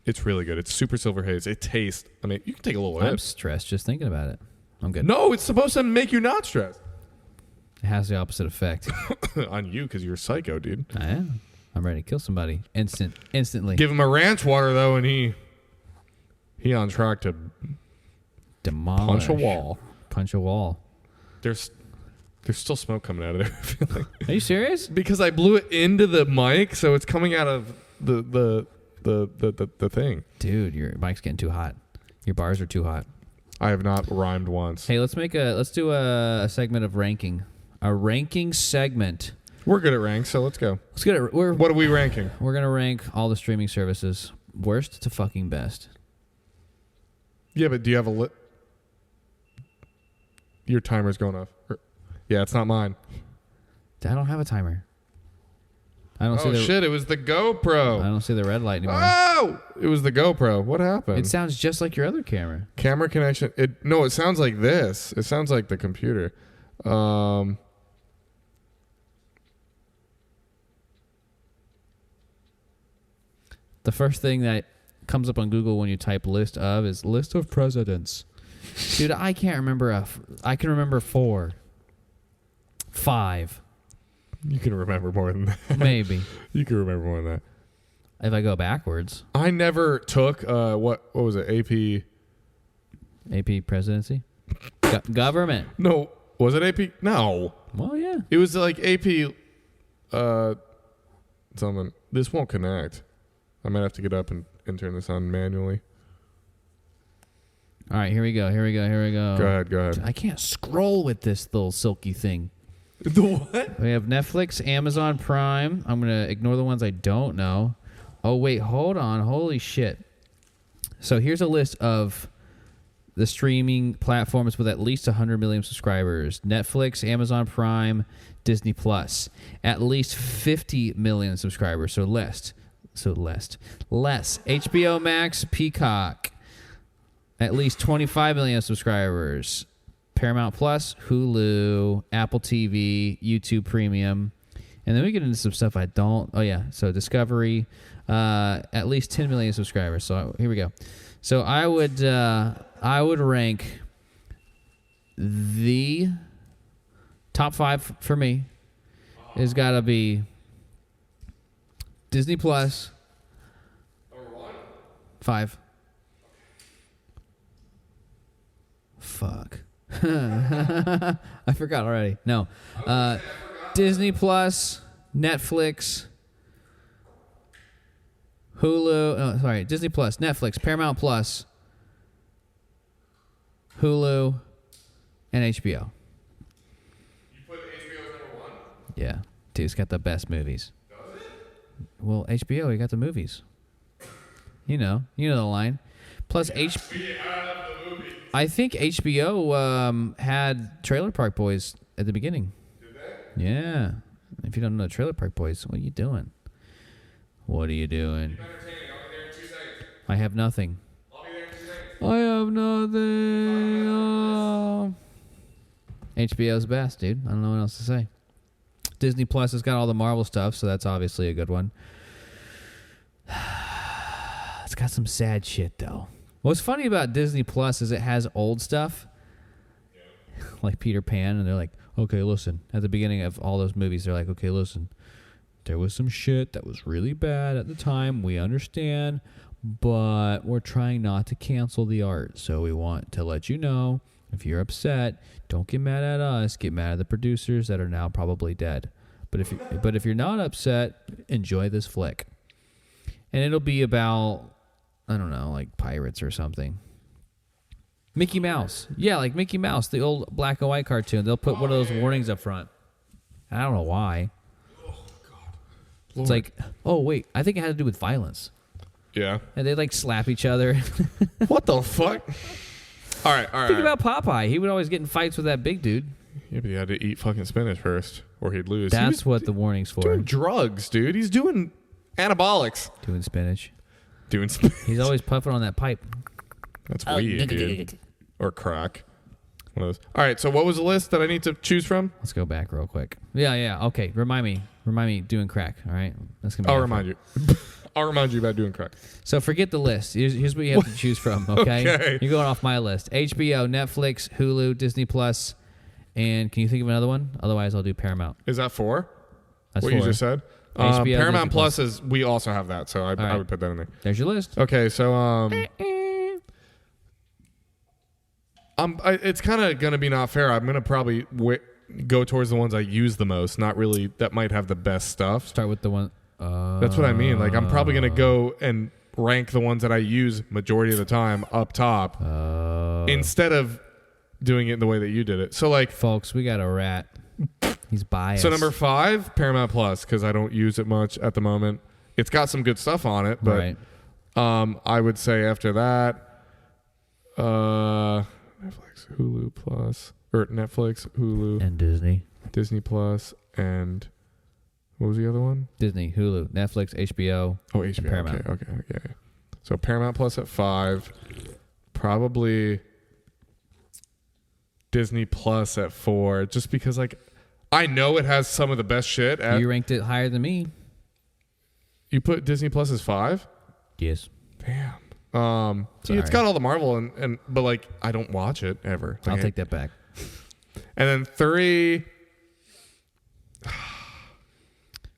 It's really good. It's Super Silver Haze. It tastes, I mean, you can take a little I'm hit. stressed just thinking about it. I'm good. No, it's supposed to make you not stressed. It has the opposite effect. On you, because you're a psycho, dude. I am. I'm ready to kill somebody. Instantly. Give him a ranch water, though, and he on track to demolish. punch a wall. Punch a wall. There's still smoke coming out of there. I feel like. Are you serious? Because I blew it into the mic, so it's coming out of the thing. Dude, your mic's getting too hot. Your bars are too hot. I have not rhymed once. Hey, let's do a segment of ranking. A ranking segment. We're good at ranks, so let's go. Let's get it. What are we ranking? We're gonna rank all the streaming services, worst to fucking best. Yeah, but do you have a Your timer's going off. Yeah, it's not mine. I don't have a timer. I don't see the shit! It was the GoPro. I don't see the red light anymore. Oh, it was the GoPro. What happened? It sounds just like your other camera. Camera connection. It sounds like this. It sounds like the computer. The first thing that comes up on Google when you type list of is list of presidents. Dude, I can't remember I can remember 4. 5. You can remember more than that. Maybe. You can remember more than that. If I go backwards. I never took what was it? AP presidency? Government. No, was it AP? No. Well, yeah. It was like AP something. This won't connect. I might have to get up and turn this on manually. All right, here we go. Go ahead. I can't scroll with this little silky thing. The what? We have Netflix, Amazon Prime. I'm going to ignore the ones I don't know. Oh, wait, hold on. Holy shit. So here's a list of the streaming platforms with at least 100 million subscribers. Netflix, Amazon Prime, Disney Plus. At least 50 million subscribers, so less. HBO Max, Peacock. At least 25 million subscribers. Paramount Plus, Hulu, Apple TV, YouTube Premium. And then we get into some stuff I don't... Oh, yeah. So Discovery, at least 10 million subscribers. So here we go. So I would rank the top 5 for me has got to be Disney Plus. Number 1? 5. Fuck. I forgot already. No. Disney Plus, Netflix, Hulu. Oh, sorry. Disney Plus, Netflix, Paramount Plus, Hulu, and HBO. You put HBO as number 1? Yeah. Dude, it's got the best movies. Does it? Well, HBO, you got the movies. You know the line. Plus, I think HBO had Trailer Park Boys at the beginning. Did they? Yeah. If you don't know Trailer Park Boys, what are you doing? What are you doing? Keep entertaining. I'll be there in 2 seconds. I have nothing. I'll be there in 2 seconds. I have nothing. Oh. HBO's best, dude. I don't know what else to say. Disney Plus has got all the Marvel stuff, so that's obviously a good one. It's got some sad shit, though. What's funny about Disney Plus is it has old stuff, like Peter Pan, and they're like, okay, listen. At the beginning of all those movies, they're like, okay, listen. there was some shit that was really bad at the time. We understand, but we're trying not to cancel the art. So we want to let you know, if you're upset, don't get mad at us. Get mad at the producers that are now probably dead. But if you're not upset, enjoy this flick. And it'll be about, I don't know, like pirates or something. Mickey Mouse. Yeah, like Mickey Mouse, the old black and white cartoon. They'll put one of those warnings up front. I don't know why. Oh, God. It's like, oh, wait, I think it had to do with violence. Yeah. And they, like, slap each other. What the fuck? All right. Think about Popeye. He would always get in fights with that big dude. Yeah, but he had to eat fucking spinach first, or he'd lose. That's what the warning's for. Doing drugs, dude. He's doing anabolics. Doing spinach. Doing spinach. He's always puffing on that pipe. That's weed, dude. Or crack. One of those. All right, so what was the list that I need to choose from? Let's go back real quick. Yeah. Okay, remind me doing crack, all right? That's gonna be I'll remind you. I'll remind you about doing crack. So forget the list. Here's what you have to choose from, okay? Okay. You're going off my list. HBO, Netflix, Hulu, Disney Plus, and can you think of another one? Otherwise, I'll do Paramount. Is that 4? That's what 4. you just said? HBO, Paramount Disney Plus is, we also have that, so I right. would put that in there. There's your list. Okay, so it's kind of going to be not fair. I'm going to probably go towards the ones I use the most, not really that might have the best stuff. Start with the one. That's what I mean. Like, I'm probably going to go and rank the ones that I use majority of the time up top instead of doing it the way that you did it. So, like, folks, we got a rat. He's biased. So number 5, Paramount Plus, because I don't use it much at the moment. It's got some good stuff on it, but right. I would say after that, Netflix, Hulu Plus, or Netflix, Hulu, and Disney Plus, and what was the other one? Disney, Hulu, Netflix, HBO. Oh, HBO. And Paramount. Okay. So Paramount Plus at 5, probably Disney Plus at 4, just because, like, I know it has some of the best shit. You ranked it higher than me. You put Disney Plus as 5? Yes. Damn. See, it's got all the Marvel but like I don't watch it ever. Like, I'll take that back. And then 3,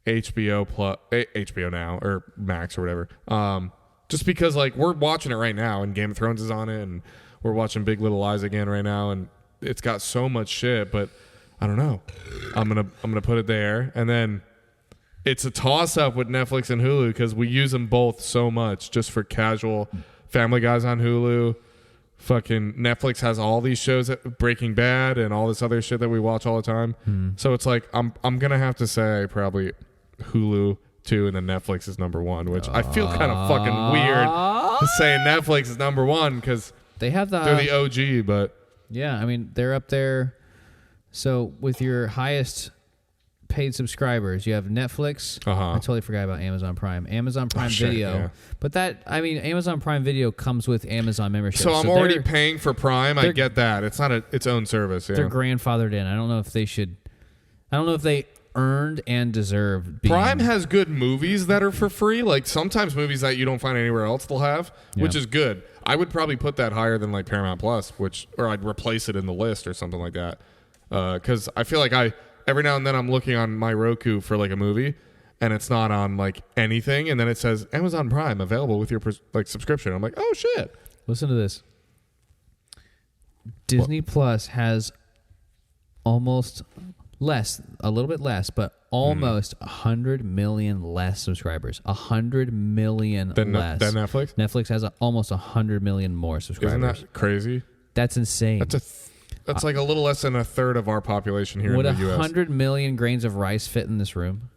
HBO Plus, HBO Now or Max or whatever. Just because like we're watching it right now, and Game of Thrones is on it, and we're watching Big Little Lies again right now, and it's got so much shit. But I don't know. I'm gonna put it there, and then it's a toss up with Netflix and Hulu because we use them both so much just for casual. Family Guy's on Hulu. Fucking Netflix has all these shows, Breaking Bad and all this other shit that we watch all the time. So it's like I'm gonna have to say probably Hulu 2 and then Netflix is number 1, which I feel kind of fucking weird to say Netflix is number 1 because they're the OG. But yeah, I mean they're up there. So with your highest paid subscribers, you have Netflix. I totally forgot about Amazon Prime. Amazon Prime Video. Yeah. But Amazon Prime Video comes with Amazon membership. So I'm already paying for Prime. I get that. It's not its own service. Yeah. They're grandfathered in. I don't know if they should. I don't know if they earned and deserved being. Prime has good movies that are for free. Like sometimes movies that you don't find anywhere else they'll have, which is good. I would probably put that higher than like Paramount Plus, or I'd replace it in the list or something like that. Because I feel like every now and then I'm looking on my Roku for like a movie and it's not on like anything, and then it says Amazon Prime available with your like subscription. I'm like, oh shit. Listen to this. Disney Plus has almost a little bit less, but almost 100 million less subscribers. 100 million less than Netflix. Netflix has almost 100 million more subscribers. Isn't that crazy? That's insane. That's like a little less than a third of our population here in the U.S. Would 100 million grains of rice fit in this room?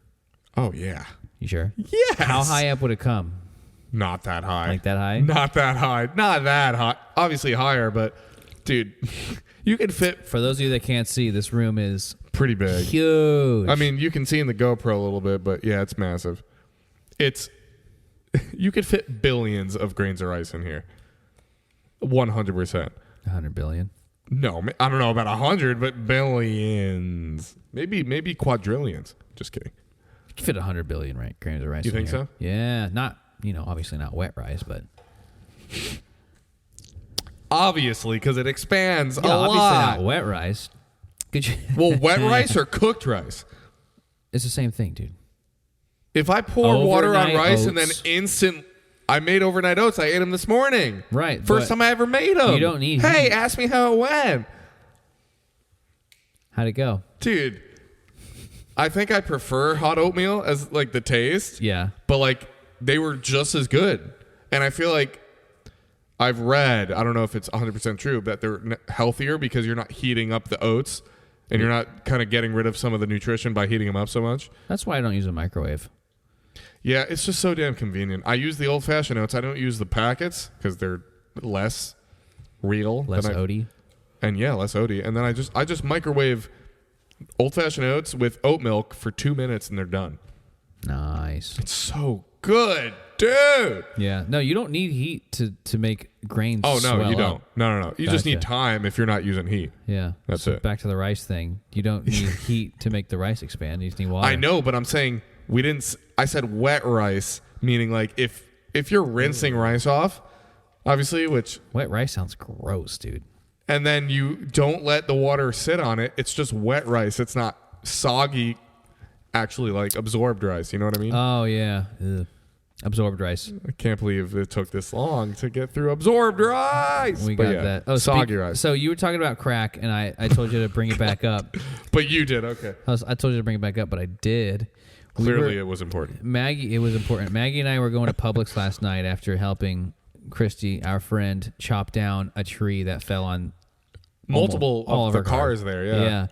Oh, yeah. You sure? Yes. How high up would it come? Not that high. Like that high? Not that high. Not that high. Obviously higher, but, dude, you can fit. For those of you that can't see, this room is pretty big. Huge. I mean, you can see in the GoPro a little bit, but, yeah, it's massive. You could fit billions of grains of rice in here. 100%. 100 billion? No, I don't know about 100, but billions. Maybe quadrillions. Just kidding. You can fit 100 billion grains of rice. You think so? Yeah. Not, obviously not wet rice, but. Obviously, because it expands a obviously lot. Not wet rice. Well, wet rice or cooked rice? It's the same thing, dude. If I pour water on Overnight rice and then oats. I made overnight oats. I ate them this morning. Right. First time I ever made them. You don't need Hey, heat. ask me how it went. How'd it go? Dude, I think I prefer hot oatmeal as like the taste. Yeah. But like they were just as good. And I feel like I've read, I don't know if it's 100% true, that they're healthier because you're not heating up the oats and you're not kind of getting rid of some of the nutrition by heating them up so much. That's why I don't use a microwave. Yeah, it's just so damn convenient. I use the old-fashioned oats. I don't use the packets because they're less real. Less oaty. And yeah, less oaty. And then I just microwave old-fashioned oats with oat milk for 2 minutes and they're done. Nice. It's so good, dude. Yeah. No, you don't need heat to make grains. Oh, no, swell you don't. up. No. You just need Gotcha. time if you're not using heat. Yeah. That's so it. Back to the rice thing. You don't need heat to make the rice expand. You just need water. I know, but I'm saying I said wet rice, meaning like if you're rinsing rice off, obviously, which Wet rice sounds gross, dude. and then you don't let the water sit on it, it's just wet rice. It's not soggy, actually like absorbed rice. You know what I mean? Oh, yeah. Ugh. Absorbed rice. I can't believe it took this long to get through absorbed rice. We But got yeah, that. Oh, soggy rice. So you were talking about crack, and I told you to bring it back up. But you did, okay. I told you to bring it back up, but I did. Clearly, it was important. It was important. Maggie and I were going to Publix last night after helping Christy, our friend, chop down a tree that fell on Multiple all of the cars there, yeah.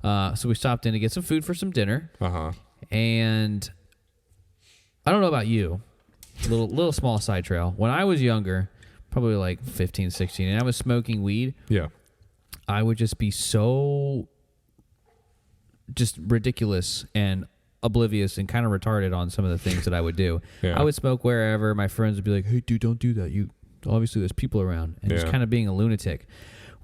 Yeah. So we stopped in to get some food for some dinner. Uh-huh. And I don't know about you. Little small side trail. When I was younger, probably like 15, 16, and I was smoking weed, Yeah. I would just be so just ridiculous and oblivious and kind of retarded on some of the things that I would do. Yeah. I would smoke wherever. My friends would be like, "Hey, dude, don't do that. You obviously there's people around," and just Yeah. kind of being a lunatic.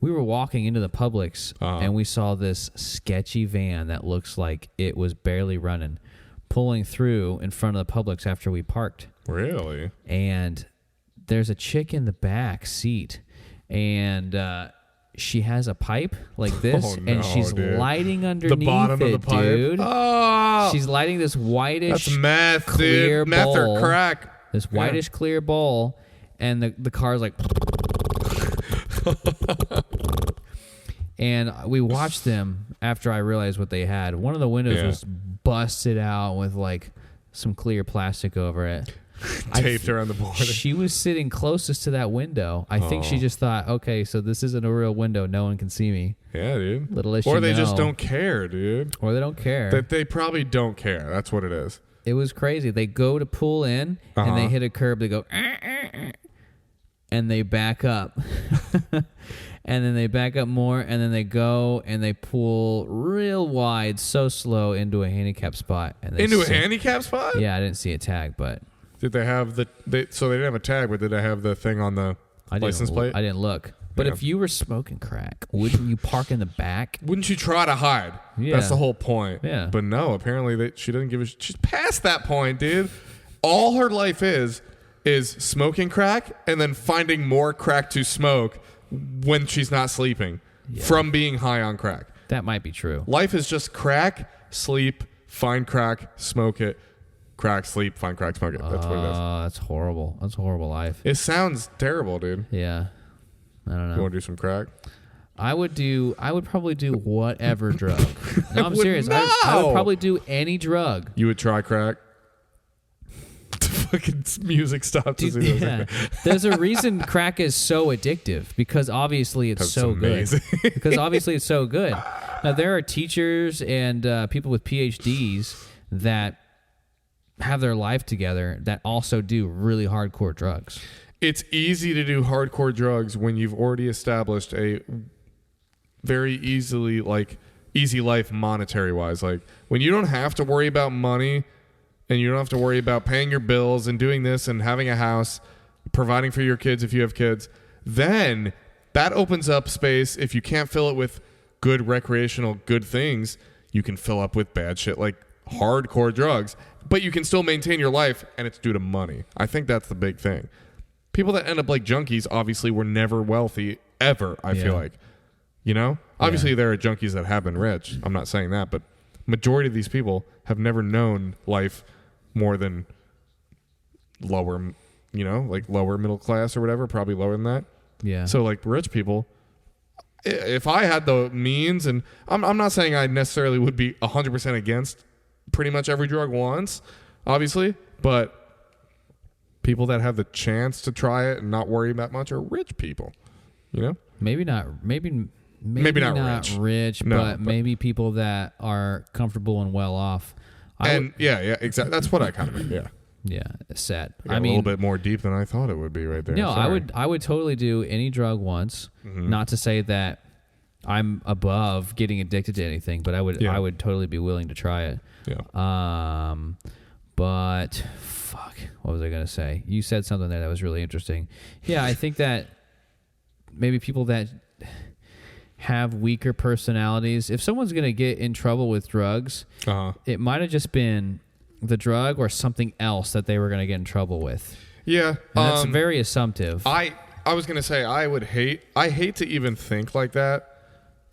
We were walking into the Publix and we saw this sketchy van that looks like it was barely running, pulling through in front of the Publix after we parked. Really? And there's a chick in the back seat, and she has a pipe like this, Oh, no, and she's dude. lighting underneath The bottom it, of the pipe? dude. Oh! She's lighting this whitish That's meth, clear dude. Meth bowl, or crack. this whitish clear bowl, and the car's like. And we watched them after I realized what they had. One of the windows was busted out with like some clear plastic over it. Taped around the border. She was sitting closest to that window. I think she just thought, okay, so this isn't a real window. No one can see me. Yeah, dude. Little issue. Or they just don't care, dude. Or they don't care. That they probably don't care. That's what it is. It was crazy. They go to pull in and they hit a curb. They go, and they back up. And then they back up more, and then they go and they pull real wide, so slow into a handicap spot. And they Into a handicap spot? Yeah, I didn't see a tag, but Did they have so they didn't have a tag, but did they have the thing on the license plate? I didn't look. But if you were smoking crack, wouldn't you park in the back? Wouldn't you try to hide? Yeah. That's the whole point. Yeah. But no, apparently she doesn't give a she's past that point, dude. All her life is smoking crack and then finding more crack to smoke when she's not sleeping from being high on crack. That might be true. Life is just crack, sleep, find crack, smoke it, crack, sleep, find crack, smoke it. That's what it is. That's horrible. That's a horrible life. It sounds terrible, dude. Yeah. I don't You know. want to do some crack? I would probably do whatever drug. No, I'm would serious. I would probably do any drug. You would try crack? The fucking music stopped. Dude, yeah. There's a reason crack is so addictive because obviously it's so good. Because obviously it's so good. Now there are teachers and people with PhDs that have their life together that also do really hardcore drugs. It's easy to do hardcore drugs when you've already established a very easy life monetary wise. Like when you don't have to worry about money and you don't have to worry about paying your bills and doing this and having a house, providing for your kids if you have kids, then that opens up space. If you can't fill it with good recreational good things, you can fill up with bad shit like hardcore drugs, but you can still maintain your life and it's due to money. I think that's the big thing. People that end up like junkies obviously were never wealthy ever, I feel like. You know? Obviously there are junkies that have been rich. I'm not saying that, but majority of these people have never known life more than lower, like lower middle class or whatever, probably lower than that. Yeah. So like rich people, if I had the means, and I'm not saying I necessarily would be 100% against pretty much every drug once, obviously, but people that have the chance to try it and not worry that much are rich people, Maybe not rich. No, but maybe people that are comfortable and well off. Exactly. That's what I kind of mean. Yeah. Yeah, sad. A little bit more deep than I thought it would be right there. No, Sorry. I would totally do any drug once. Not to say that I'm above getting addicted to anything, but I would totally be willing to try it. Yeah. But fuck, what was I gonna say? You said something there that was really interesting. Yeah, I think that maybe people that have weaker personalities, if someone's gonna get in trouble with drugs, it might have just been the drug or something else that they were going to get in trouble with. Yeah. And that's very assumptive. I was going to say, I hate to even think like that.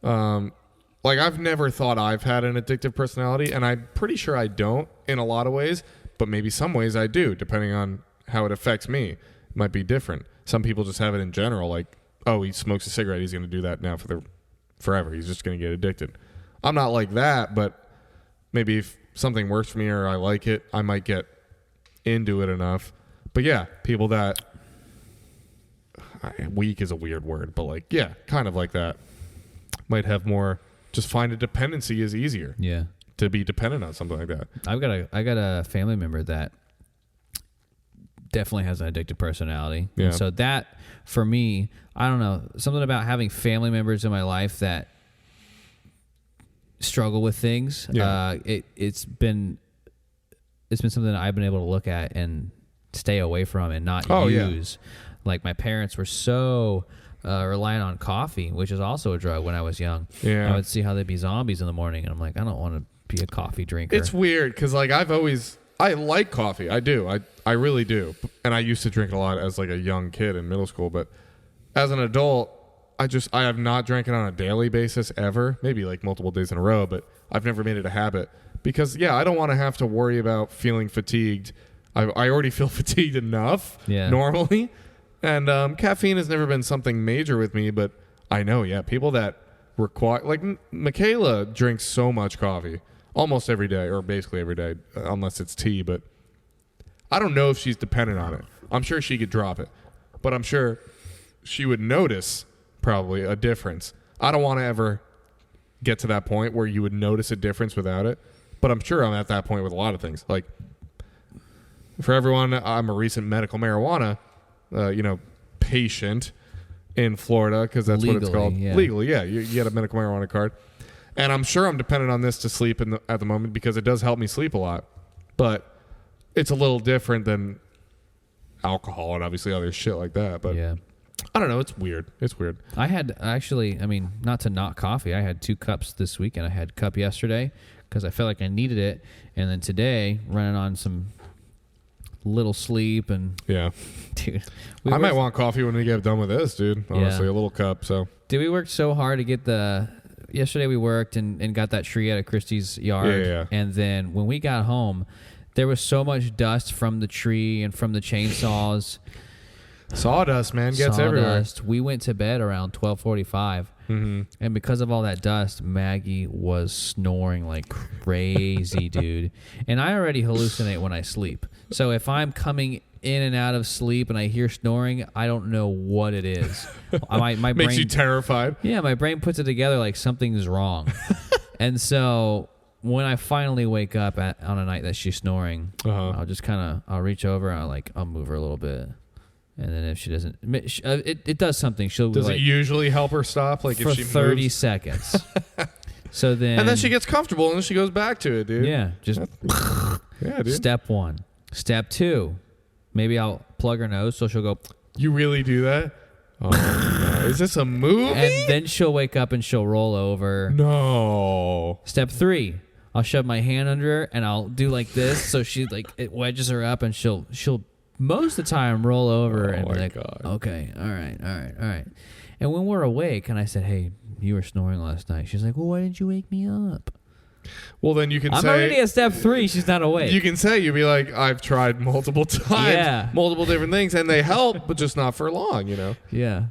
Like I've never thought I've had an addictive personality, and I'm pretty sure I don't in a lot of ways, but maybe some ways I do, depending on how it affects me. It might be different. Some people just have it in general, like, oh, he smokes a cigarette, he's going to do that now forever. He's just going to get addicted. I'm not like that, but maybe if something works for me or I like it, I might get into it enough. But yeah, people that weak is a weird word, but like, yeah, kind of like that might have more, just find a dependency is easier. Yeah. To be dependent on something like that. I got a family member that definitely has an addictive personality. Yeah. And so that for me, I don't know, something about having family members in my life that struggle with things. Yeah. It's been something that I've been able to look at and stay away from and not use. Yeah. Like my parents were so reliant on coffee, which is also a drug when I was young. Yeah. I would see how they'd be zombies in the morning, and I'm like, I don't want to be a coffee drinker. It's weird because like I like coffee. I do. I really do. And I used to drink a lot as like a young kid in middle school, but as an adult, I have not drank it on a daily basis ever, maybe like multiple days in a row, but I've never made it a habit because, I don't want to have to worry about feeling fatigued. I already feel fatigued enough normally. And caffeine has never been something major with me, but I know, people that require, like Michaela drinks so much coffee almost every day or basically every day, unless it's tea, but I don't know if she's dependent on it. I'm sure she could drop it, but I'm sure she would notice probably a difference. I don't want to ever get to that point where you would notice a difference without it, but I'm sure I'm at that point with a lot of things. Like for everyone, I'm a recent medical marijuana, patient in Florida because that's what it's called. Yeah. Legally, yeah. You get a medical marijuana card, and I'm sure I'm dependent on this to sleep at the moment because it does help me sleep a lot, but it's a little different than alcohol and obviously other shit like that. But I don't know. It's weird. I had not to knock coffee. I had 2 cups this weekend. I had a cup yesterday because I felt like I needed it. And then today, running on some little sleep. And dude. I might want coffee when we get done with this, dude. Honestly, a little cup. So, dude, we worked so hard to get yesterday we worked and got that tree out of Christy's yard. Yeah. And then when we got home, there was so much dust from the tree and from the chainsaws. Sawdust, man, gets everywhere. We went to bed around 12:45, and because of all that dust, Maggie was snoring like crazy, dude. And I already hallucinate when I sleep, so if I'm coming in and out of sleep and I hear snoring, I don't know what it is. My brain makes you terrified. Yeah, my brain puts it together like something's wrong, and so when I finally wake up on a night that she's snoring, I'll just I'll reach over and I'll move her a little bit. And then if she doesn't, it does something. Does it usually help her stop? Like for if she 30 moves? seconds. So then, and then she gets comfortable and then she goes back to it, dude. Yeah, just dude. Step 1. Step 2, maybe I'll plug her nose so she'll go. You really do that? Oh my God. Is this a movie? And then she'll wake up and she'll roll over. No. Step 3, I'll shove my hand under her and I'll do like this so she it wedges her up and she'll most of the time roll over and be like, God. Okay, all right. And when we're awake and I said, hey, you were snoring last night, she's like, well, why didn't you wake me up? Well, then you can I'm say... already at step 3. She's not awake. You can say, you'd be like, I've tried multiple times, multiple different things, and they help, but just not for long, you know? Yeah.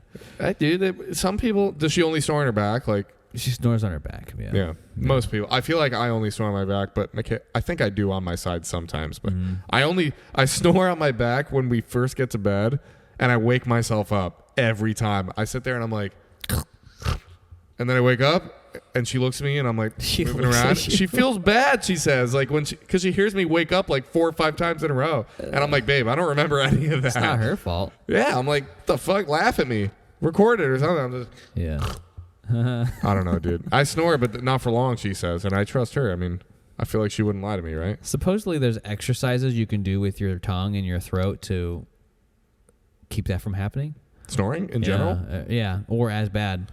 Some people... Does she only snore on her back? Like, she snores on her back. Yeah. Most people. I feel like I only snore on my back, but I think I do on my side sometimes. But I snore on my back when we first get to bed, and I wake myself up every time. I sit there and I'm like... And then I wake up, and she looks at me, and I'm like moving around. She feels bad, she says, like because she hears me wake up like 4 or 5 times in a row. And I'm like, babe, I don't remember any of that. It's not her fault. Yeah, I'm like, the fuck? Laugh at me. Record it or something. I'm just... Yeah. I don't know, dude. I snore, but not for long, she says, and I trust her. I mean, I feel like she wouldn't lie to me, right? Supposedly there's exercises you can do with your tongue and your throat to keep that from happening. Snoring in general? Yeah, or as bad.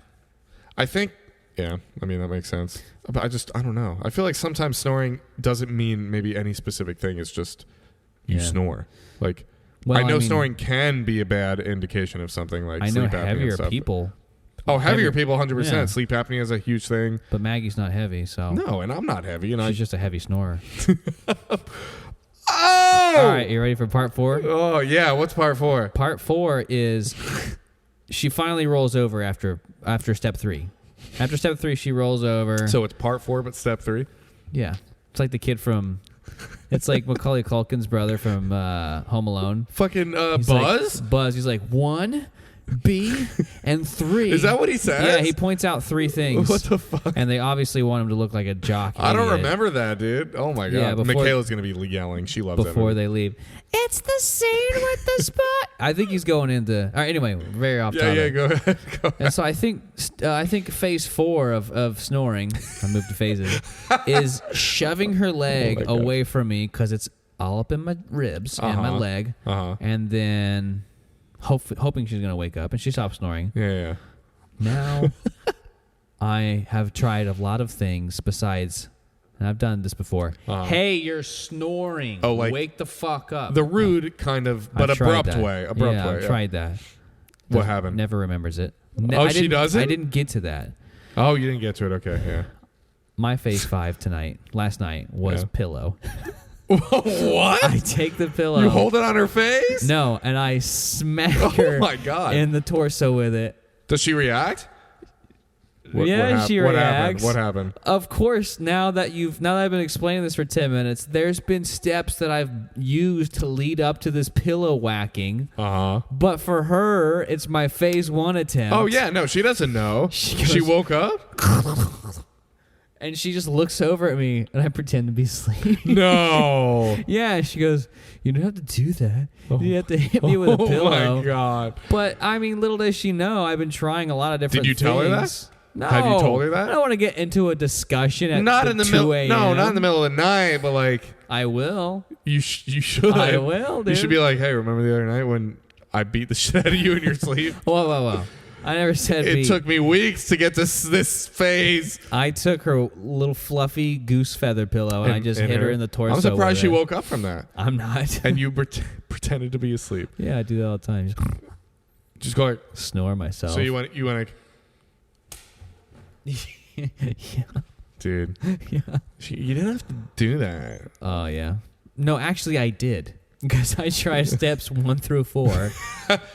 I think, I mean, that makes sense. But I don't know. I feel like sometimes snoring doesn't mean maybe any specific thing. It's just you snore. Like, I know snoring can be a bad indication of something like sleep apnea. I know heavier people. Oh, heavier people, 100%. Yeah. Sleep apnea is a huge thing. But Maggie's not heavy, so. No, and I'm not heavy. She's just a heavy snorer. Oh! All right, you ready for part 4? Oh, yeah. What's part 4? Part 4 is she finally rolls over after step 3. After step 3, she rolls over. So it's part 4, but step 3? Yeah. It's like the kid from... It's like Macaulay Culkin's brother from Home Alone. Fucking Buzz? Like, Buzz. He's like, 1, B, and 3. Is that what he says? Yeah, he points out 3 things. What the fuck? And they obviously want him to look like a jock. I don't remember that, dude. Oh my god. Yeah, Michaela's gonna be yelling. She loves that before they leave. It's the scene with the spot. I think he's going into. All right. Anyway, very off topic. Yeah. Go ahead. And so I think phase 4 of snoring. I moved to phases. Is shoving her leg away from me because it's all up in my ribs and my leg, and then. Hoping she's going to wake up, and she stops snoring. Yeah. Now, I have tried a lot of things besides, and I've done this before. Hey, you're snoring. Oh, like wake the fuck up. The rude kind of, but abrupt way. I've tried that. What happened? Never remembers it. She doesn't? I didn't get to that. Oh, you didn't get to it. Okay, yeah. My phase 5 last night, was pillow. What? I take the pillow. You hold it on her face? No, and I smack her in the torso with it. Does she react? She reacts. What happened? Of course, now that I've been explaining this for 10 minutes, there's been steps that I've used to lead up to this pillow whacking. But for her, it's my phase 1 attempt. Oh yeah, no, she doesn't know. She woke up? And she just looks over at me, and I pretend to be asleep. No. Yeah, she goes, you don't have to do that. You have to hit me with a pillow. Oh, my God. But, I mean, little does she know, I've been trying a lot of different things. Did you tell her that? No. Have you told her that? I don't want to get into a discussion at 2 a.m. No, not in the middle of the night, but like... I will. You should. I will, dude. You should be like, hey, remember the other night when I beat the shit out of you in your sleep? Whoa. I never said it took me weeks to get to this phase. I took her little fluffy goose feather pillow and I just hit her in the torso. I'm surprised she woke up from that. I'm not. And you pretended to be asleep. Yeah, I do that all the time. Just go like snore myself. So you went like yeah. Dude. Yeah. You didn't have to do that. Oh yeah. No, actually I did. Because I tried steps 1 through 4,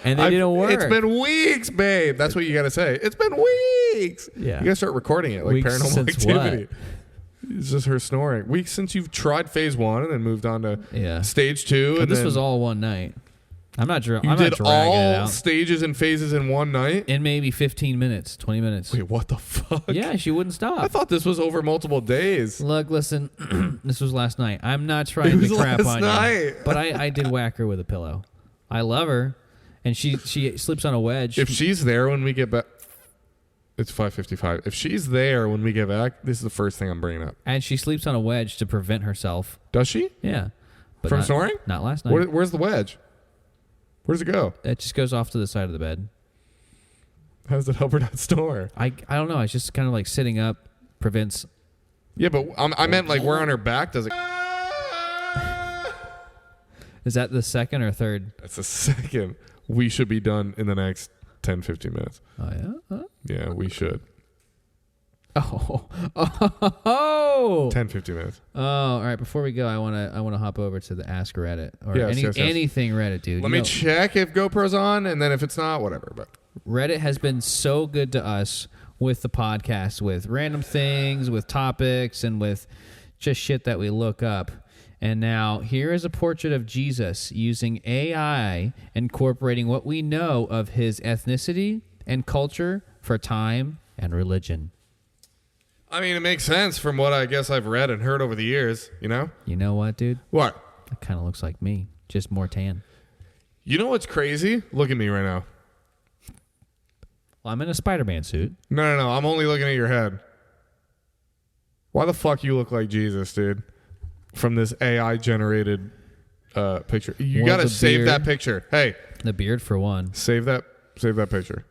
and they didn't work. It's been weeks, babe. That's what you got to say. It's been weeks. Yeah. You got to start recording it like weeks Paranormal Activity. What? It's just her snoring. Weeks since you've tried phase 1 and then moved on to stage 2. But this was all one night. I'm not sure. You did all stages and phases in one night? In maybe 15 minutes, 20 minutes. Wait, what the fuck? Yeah, she wouldn't stop. I thought this was over multiple days. Look, listen, this was last night. I'm not trying to crap on you. But I did whack her with a pillow. I love her. And she sleeps on a wedge. If she's there when we get back... It's 5:55. If she's there when we get back, this is the first thing I'm bringing up. And she sleeps on a wedge to prevent herself. Does she? Yeah. But from snoring? Not last night. Where's the wedge? Where does it go? It just goes off to the side of the bed. How does it help her not snore? I don't know. It's just kind of like sitting up prevents. Yeah, but I meant like where on her back does it... Is that the second or third? That's the second. We should be done in the next 10, 15 minutes. Oh, yeah? Yeah, we should. Oh. go. 10, 15 minutes. Oh, all right. Before we go, I wanna hop over to the Ask Reddit or Yes. anything Reddit, dude. Let me check if GoPro's on, and then if it's not, whatever. But Reddit has been so good to us with the podcast, with random things, with topics, and with just shit that we look up. And now here is a portrait of Jesus using AI, incorporating what we know of his ethnicity and culture for time and religion. I mean, it makes sense from what I guess I've read and heard over the years, you know? You know what, dude? What? That kind of looks like me, just more tan. You know what's crazy? Look at me right now. Well, I'm in a Spider-Man suit. No. I'm only looking at your head. Why the fuck you look like Jesus, dude? From this AI-generated picture. You Well, gotta the save beard. that picture. Hey, The beard, for one. save that picture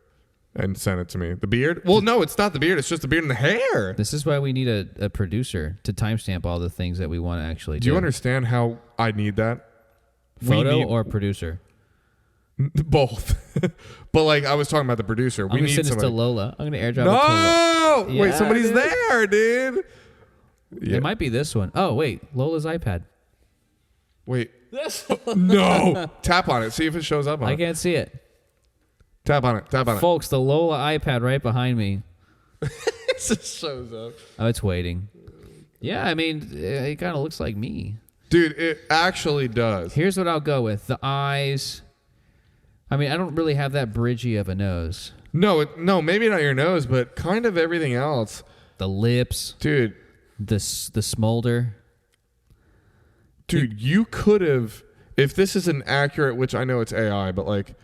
and send it to me. The beard? Well, no, it's not the beard. It's just the beard and the hair. This is why we need a producer to timestamp all the things that we want to actually do. Do you understand how I need that? Photo or producer? Both. But like I was talking about the producer. I'm We going to need send this somebody. to Lola. I'm going to airdrop it to Lola. No! Wait, Yeah, somebody's dude. there, dude. Yeah. It might be this one. Oh, wait. Lola's iPad. Wait. No. Tap on it. See if it shows up on I it. can't see it. Tap on it. Tap on it. Folks, the Lola iPad right behind me. It just shows up. Oh, it's waiting. Yeah, I mean, it kind of looks like me. Dude, it actually does. Here's what I'll go with. The eyes. I mean, I don't really have that bridgy of a nose. No, maybe not your nose, but kind of everything else. The lips. Dude, The smolder. Dude, you could have, if this is an accurate, which I know it's AI, but like,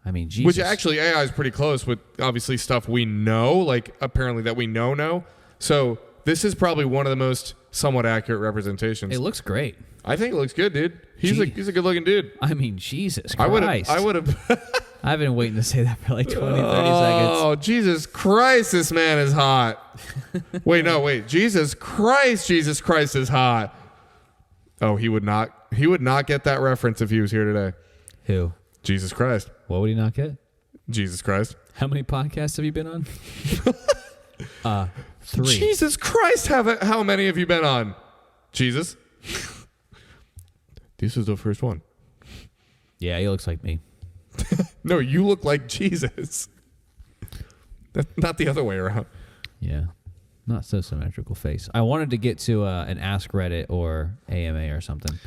I mean, Jesus. which actually AI is pretty close with obviously stuff we know, like apparently that we know. So this is probably one of the most somewhat accurate representations. It looks great. I think it looks good, dude. He's Gee. a good looking dude. I mean, Jesus I Christ. would have. I've been waiting to say that for like 20, 30 seconds. Oh, Jesus Christ, this man is hot. Wait. Jesus Christ is hot. Oh, he would not get that reference if he was here today. Who? Jesus Christ. What would he not get? Jesus Christ. How many podcasts have you been on? 3. Jesus Christ, how many have you been on? Jesus? This is the first one. Yeah, he looks like me. No, you look like Jesus. Not the other way around. Yeah. Not so symmetrical face. I wanted to get to an Ask Reddit or AMA or something.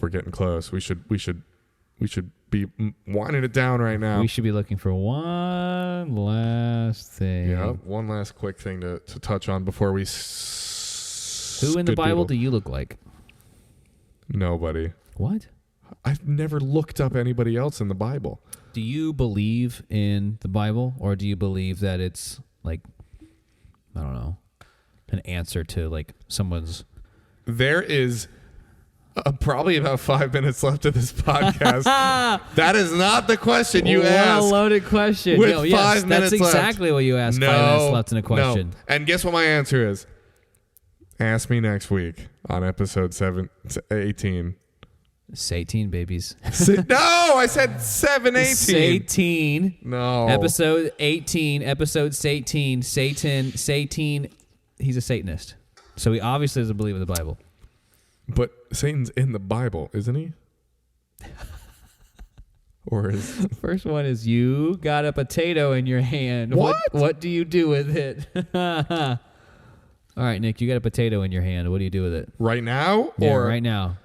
We're getting close. We should be winding it down right now. We should be looking for one last thing. Yeah, one last quick thing to touch on before we. Who in the Bible do you look like? Nobody. What? I've never looked up anybody else in the Bible. Do you believe in the Bible, or do you believe that it's like, I don't know, an answer to like someone's? There is probably about 5 minutes left of this podcast. That is not the question you asked. What a loaded question. With No, yes, 5 minutes that's exactly left. what you asked. No, 5 minutes left in a question. No. And guess what my answer is? Ask me next week on episode 18. 18 babies. No, I said 718. 18. No. Episode 18. Episode 18. Satan. He's a Satanist. So he obviously doesn't believe in the Bible. But Satan's in the Bible, isn't he? Or is First one is you got a potato in your hand. What do you do with it? All right, Nick, you got a potato in your hand. What do you do with it? right now? Yeah, Or right now.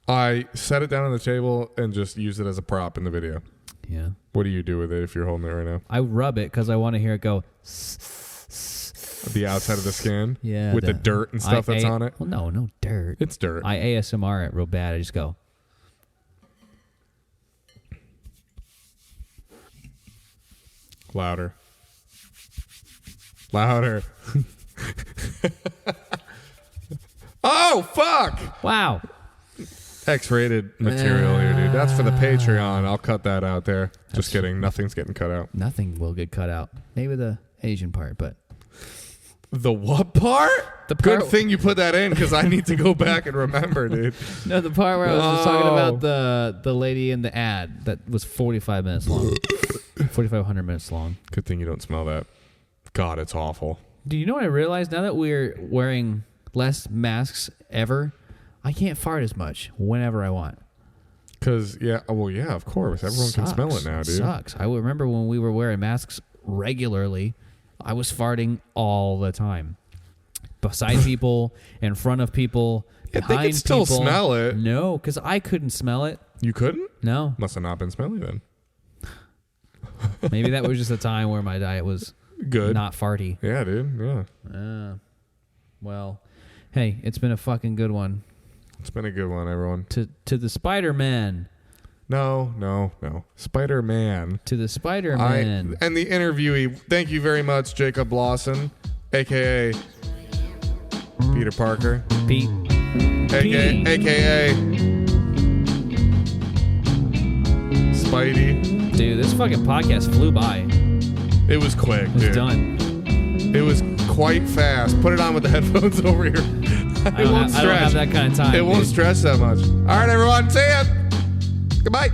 I set it down on the table and just use it as a prop in the video. Yeah. What do you do with it if you're holding it right now? I rub it because I want to hear it go. The outside of the skin? Yeah. With the dirt and stuff that's on it? Well, no dirt. It's dirt. I ASMR it real bad. I just go. Louder. Oh, fuck! Wow. X-rated material here, dude. That's for the Patreon. I'll cut that out there. Just kidding. Nothing's getting cut out. Nothing will get cut out. Maybe the Asian part, but. The what part? The Good part- thing you put that in because I need to go back and remember, dude. No, the part where I was just talking Oh. about the lady in the ad that was 45 minutes long. 4,500 minutes long. Good thing you don't smell that. God, it's awful. Do you know what I realized? Now that we're wearing less masks ever, I can't fart as much whenever I want. Because, yeah, of course. Everyone can smell it now, dude. Sucks. I remember when we were wearing masks regularly, I was farting all the time. Beside people, in front of people, behind they could still people. smell it. No, because I couldn't smell it. You couldn't? No. Must have not been smelly then. Maybe that was just a time where my diet was good, not farty. Yeah, dude. Yeah. Well, hey, it's been a fucking good one. It's been a good one, everyone. To the Spider-Man. No. Spider-Man. To the Spider-Man. And the interviewee. Thank you very much, Jacob Lawson, a.k.a. Peter Parker. Pete. A.k.a. Spidey. Dude, this fucking podcast flew by. It was quick, It's dude. done. It was quite fast. Put it on with the headphones over here. I don't have that kind of time. It won't dude. stretch that much. All right, everyone. See ya. Goodbye.